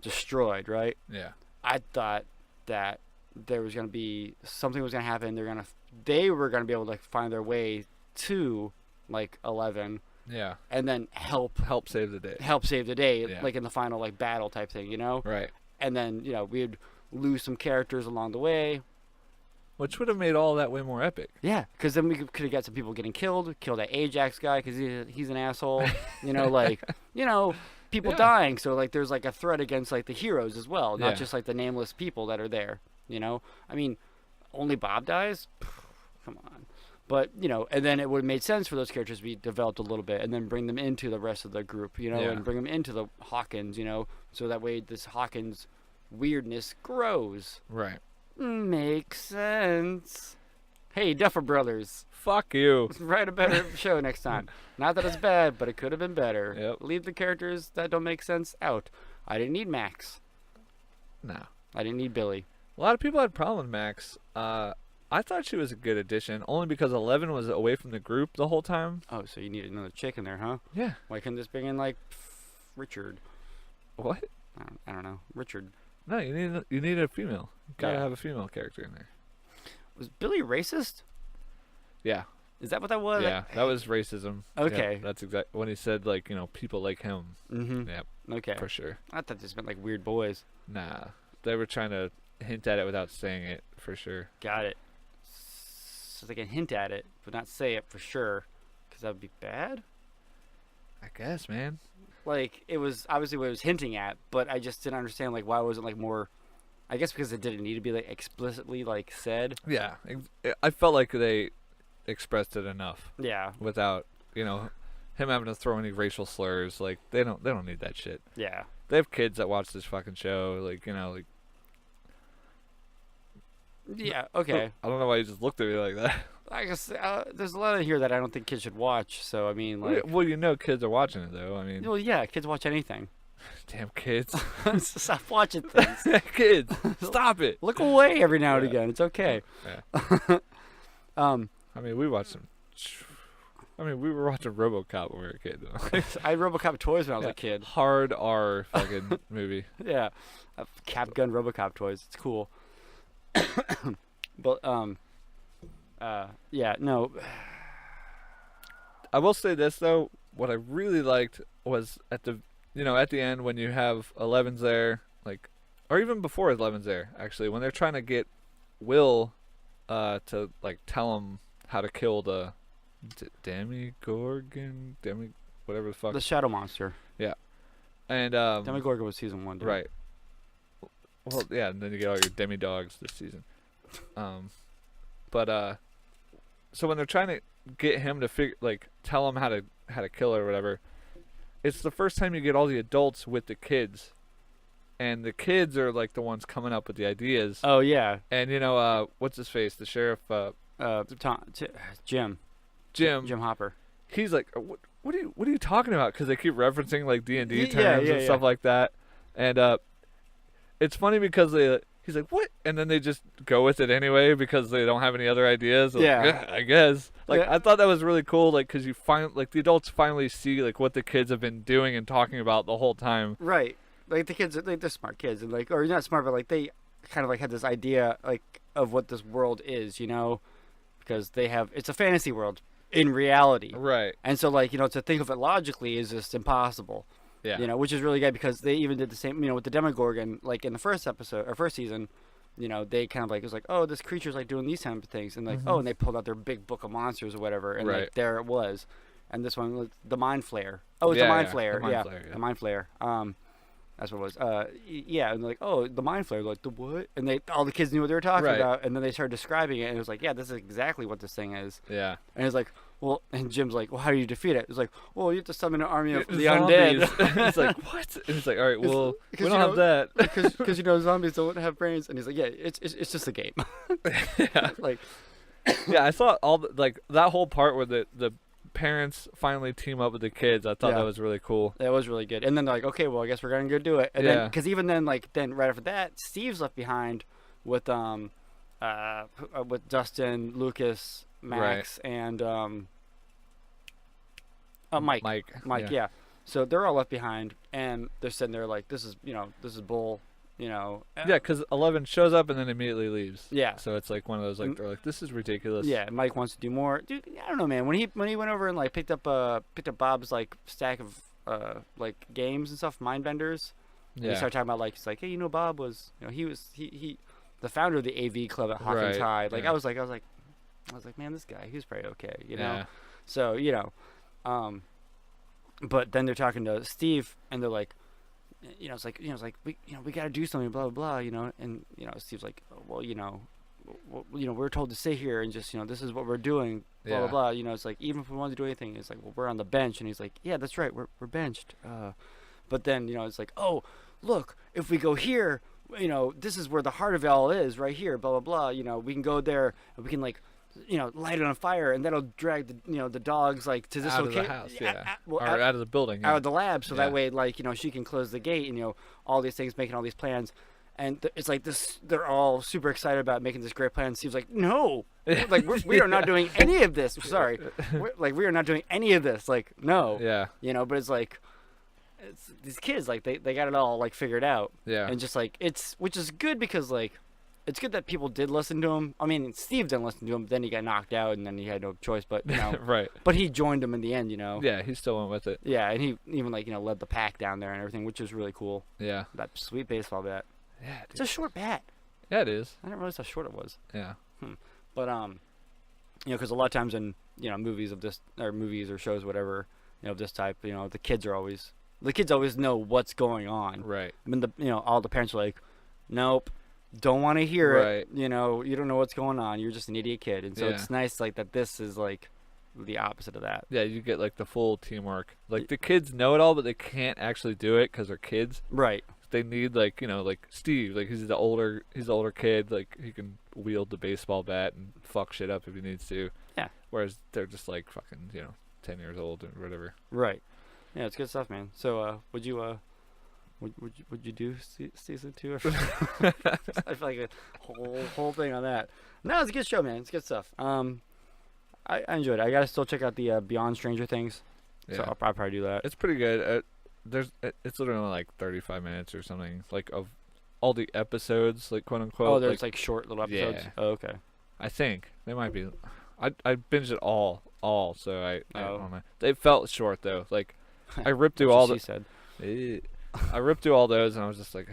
destroyed, right? Yeah. I thought that there was going to be something was going to happen. They were going to be able to find their way to, like, 11 Yeah. and then help Save the day. save the day, Yeah. like in the final, like, battle type thing, Right. And then, we'd lose some characters along the way. Which would have made all that way more epic. Yeah, because then we could have got some people getting killed that Ajax guy because he's an asshole, people Yeah. dying. So, like, there's, like, a threat against, like, the heroes as well, not Yeah. just, like, the nameless people that are there, I mean, only Bob dies? Come on. But, and then it would have made sense for those characters to be developed a little bit and then bring them into the rest of the group, Yeah. and bring them into the Hawkins, so that way this Hawkins weirdness grows. Right. Makes sense. Hey, Duffer Brothers, Fuck you. write a better show next time. Not that it's bad, but it could have been better. Yep. Leave the characters that don't make sense out. I didn't need Max. No. I didn't need Billy. A lot of people had problem with Max. I thought she was a good addition, only because 11 was away from the group the whole time. Oh, so you needed another chick in there, huh? Yeah. Why couldn't this bring in, like, Richard? What? I don't know. Richard. No, you need a female. You gotta Yeah. have a female character in there. Was Billy racist? Yeah. Is that what that was? Yeah, that was racism. Okay. Yeah, that's exactly when he said, like, people like him. Mm-hmm. Yep, Okay. for sure. I thought this meant, like, weird boys. Nah, they were trying to hint at it without saying it, for sure. Got it. So they can hint at it, but not say it for sure, because that would be bad. I guess, man. Like, it was obviously what it was hinting at, but I just didn't understand, like, why wasn't, like, more... I guess because it didn't need to be, like, explicitly, like, said. Yeah, I felt like they expressed it enough Yeah. without, him having to throw any racial slurs. Like, they don't need that shit. Yeah. They have kids that watch this fucking show. Like, like. Yeah, okay. I don't know why you just looked at me like that. I guess there's a lot in here that I don't think kids should watch, so, I mean, like... Well, kids are watching it, though. I mean, Well, yeah, kids watch anything. damn kids. Stop watching things. Kids, stop it. Look away every now and Yeah. again. It's okay. Yeah. I I mean, we watched some. We were watching RoboCop when we were a kid. Though. had RoboCop toys when I was a kid. Hard R fucking movie. Yeah. Cap gun RoboCop toys. It's cool. But, yeah, no. I will say this though, what I really liked was at the end when you have Eleven's there, like, or even before Eleven's there, actually, when they're trying to get Will to like tell him how to kill the Demogorgon, whatever the fuck. The Shadow Monster. Yeah. And Demogorgon was season 1, dude. right. Well, yeah, and then you get all your demi-dogs this season. But so when they're trying to get him to tell him how to kill her or whatever, it's the first time you get all the adults with the kids, and the kids are like the ones coming up with the ideas. Oh yeah. And what's his face, the sheriff, Jim Hopper. He's like, what are you talking about? Because they keep referencing like D&D Yeah, terms and yeah. stuff like that, and it's funny because he's like, what? And then they just go with it anyway because they don't have any other ideas. Like, Yeah. I guess. Like, Yeah. I thought that was really cool, like, because the adults finally see, like, what the kids have been doing and talking about the whole time. Right. Like, the kids, they're smart kids. And, like, or not smart, but, like, they kind of, like, had this idea, like, of what this world is, Because it's a fantasy world in reality. Right. And so, like, to think of it logically is just impossible. Yeah. Which is really good because they even did the same, with the Demogorgon, like in the first episode or first season, they kind of like, it was like, oh, this creature's like doing these kind of things. And like, oh, and they pulled out their big book of monsters or whatever. And Right. like, there it was. And this one was the Mind Flayer. Oh, it's Yeah, the Mind yeah. Flayer. The Mind Yeah. Flayer, yeah. The Mind Flayer. That's what it was. Yeah. And they're like, oh, the Mind Flayer. Like, the what? And all the kids knew what they were talking Right. about. And then they started describing it. And it was like, yeah, this is exactly what this thing is. Yeah. And it's like, well, and Jim's like, well, how do you defeat it? It's like, well, you have to summon an army of the Zombies. undead. He's like, what? And he's like, all right, well, we because, don't have that. Because zombies don't have brains. And he's like, yeah, it's just a game. Yeah. Like, Yeah, I thought that whole part where the parents finally team up with the kids, I thought Yeah. that was really cool. that was really good. And then they're like, okay, well, I guess we're gonna go do it. And then, Yeah. because even then, like, then right after that, Steve's left behind with Dustin, Lucas, Max, and Mike. Mike. Yeah. So they're all left behind, and they're sitting there like, this is bull. Yeah, because 11 shows up and then immediately leaves. Yeah. So it's like one of those, like, they're like, this is ridiculous. Yeah, Mike wants to do more. Dude, I don't know, man. When he went over and like picked up Bob's like stack of like games and stuff, mind benders. And he started talking about like, he's like, hey, Bob was, he was the founder of the AV club at Hawkins Right, High. Like, yeah. I was like, man, this guy, he's pretty okay, Yeah. So but then they're talking to Steve, and they're like, it's like we got to do something, blah blah blah, and Steve's like, well, we're told to sit here and just, this is what we're doing, blah Yeah. blah blah. It's like, even if we want to do anything, it's like, well, we're on the bench, and he's like, yeah, that's right, we're benched. But then it's like, oh, look, if we go here, this is where the heart of it all is, right here, blah blah blah. We can go there and we can like, light it on fire, and that'll drag the dogs like to this Out of the location, house, yeah. well, Or out of the building. Yeah. out of the lab, so Yeah. that way, like, she can close the gate, and all these things, making all these plans, and it's like this. They're all super excited about making this great plan. Steve's like, no, like we are not doing any of this. Sorry, we are not doing any of this. Like, no, Yeah. but it's like, it's these kids, like they got it all like figured out, Yeah. and just like which is good because like. It's good that people did listen to him. I mean, Steve didn't listen to him, but then he got knocked out, and then he had no choice. But Right. but he joined him in the end, Yeah, he still went with it. Yeah, and he even like led the pack down there and everything, which was really cool. Yeah. That sweet baseball bat. Yeah, It's a short bat. Yeah, it is. I didn't realize how short it was. Yeah. But because a lot of times in movies of this or movies or shows whatever of this type, the kids always know what's going on. Right. I mean all the parents are like, nope. Don't want to hear it. You don't know what's going on. You're just an idiot kid. And so Yeah. it's nice like that this is like the opposite of that. Yeah, you get like the full teamwork. Like the kids know it all, but they can't actually do it because they're kids. Right. They need like like Steve, like he's the older kid, like he can wield the baseball bat and fuck shit up if he needs to. Yeah. Whereas they're just like fucking 10 years old or whatever. Right. Yeah, it's good stuff, man. So would you do season 2? I feel like a whole thing on that. No, it's a good show, man. It's good stuff. I enjoyed it. I gotta still check out the Beyond Stranger Things. Yeah. So I'll probably do that. It's pretty good. It's literally only like 35 minutes or something, like of all the episodes, like quote unquote. Oh, there's like short little episodes. Yeah. Oh, okay. I think they might be. I binged it all all, so I Oh. don't know. They felt short though. Like I ripped through That's all what the. she said. I ripped through all those, and I was just like,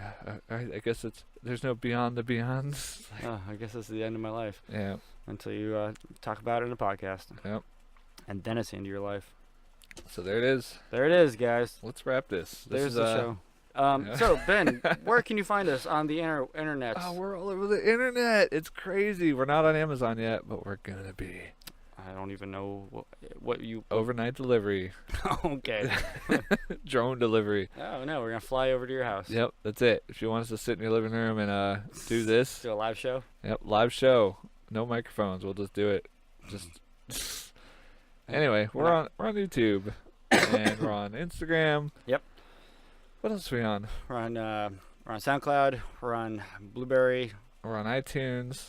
I guess there's no beyond the beyonds. Oh, I guess this is the end of my life Yeah. until you talk about it in a podcast. Yep. And then it's the end of your life. So there it is. There it is, guys. Let's wrap this. There's is, the show. yeah. So, Ben, where can you find us on the internet? Oh, we're all over the internet. It's crazy. We're not on Amazon yet, but we're gonna be. I don't even know what you... Overnight delivery, Okay. drone delivery. Oh, no, we're going to fly over to your house. Yep, that's it. If you want us to sit in your living room and do this, Do a live show? yep, live show, no microphones. We'll just do it. Just anyway, we're on YouTube and we're on Instagram. Yep. What else are we on? We're on SoundCloud. We're on Blueberry. We're on iTunes.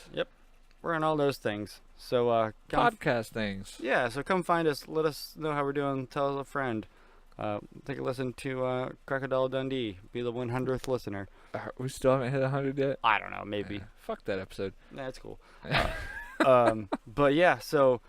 We're on all those things. So Podcast things. yeah, so come find us. Let us know how we're doing. Tell a friend. Take a listen to Crocodile Dundee. Be the 100th listener. We still haven't hit 100 yet. I don't know, maybe. Fuck that episode. Nah, it's cool. But yeah, so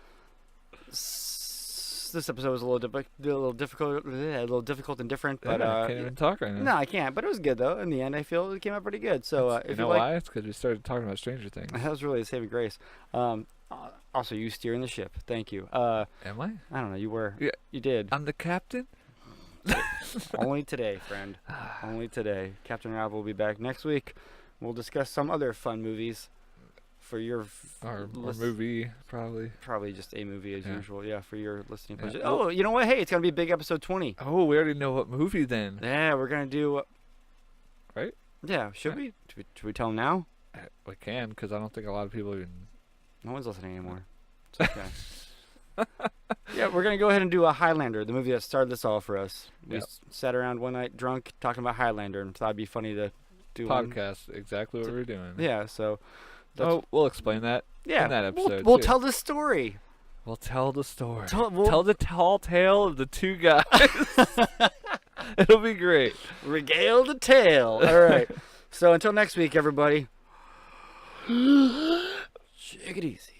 this episode was a little difficult and different. But I can't even talk right now. no, I can't. But it was good though. In the end, I feel it came out pretty good. So you if know you like, why? It's because we started talking about Stranger Things. that was really a saving grace. Also, you steering the ship. Thank you. Am I? I don't know. You were. Yeah. You did. I'm the captain. Only today, friend. Only today. Captain Rob will be back next week. We'll discuss some other fun movies for your Or movie, probably. probably just a movie as Yeah. usual. Yeah, for your listening Yeah. pleasure. Oh, you know what? Hey, it's gonna be big episode 20. Oh, we already know what movie then. Yeah, we're gonna do. Right? Yeah, should Yeah. we? Should we tell them now? We can, because I don't think a lot of people even. No one's listening anymore. It's okay. Yeah, we're gonna go ahead and do a Highlander, the movie that started this all for us. We Yep. sat around one night drunk talking about Highlander and thought it'd be funny to do one. Podcast, exactly what we're doing. Yeah, so that's, Oh, we'll explain that. yeah, in that episode, we'll too. tell the story. We'll tell the story. We'll Tell the tall tale of the two guys. It'll be great. regale the tale. All right. So until next week, everybody. Take it easy.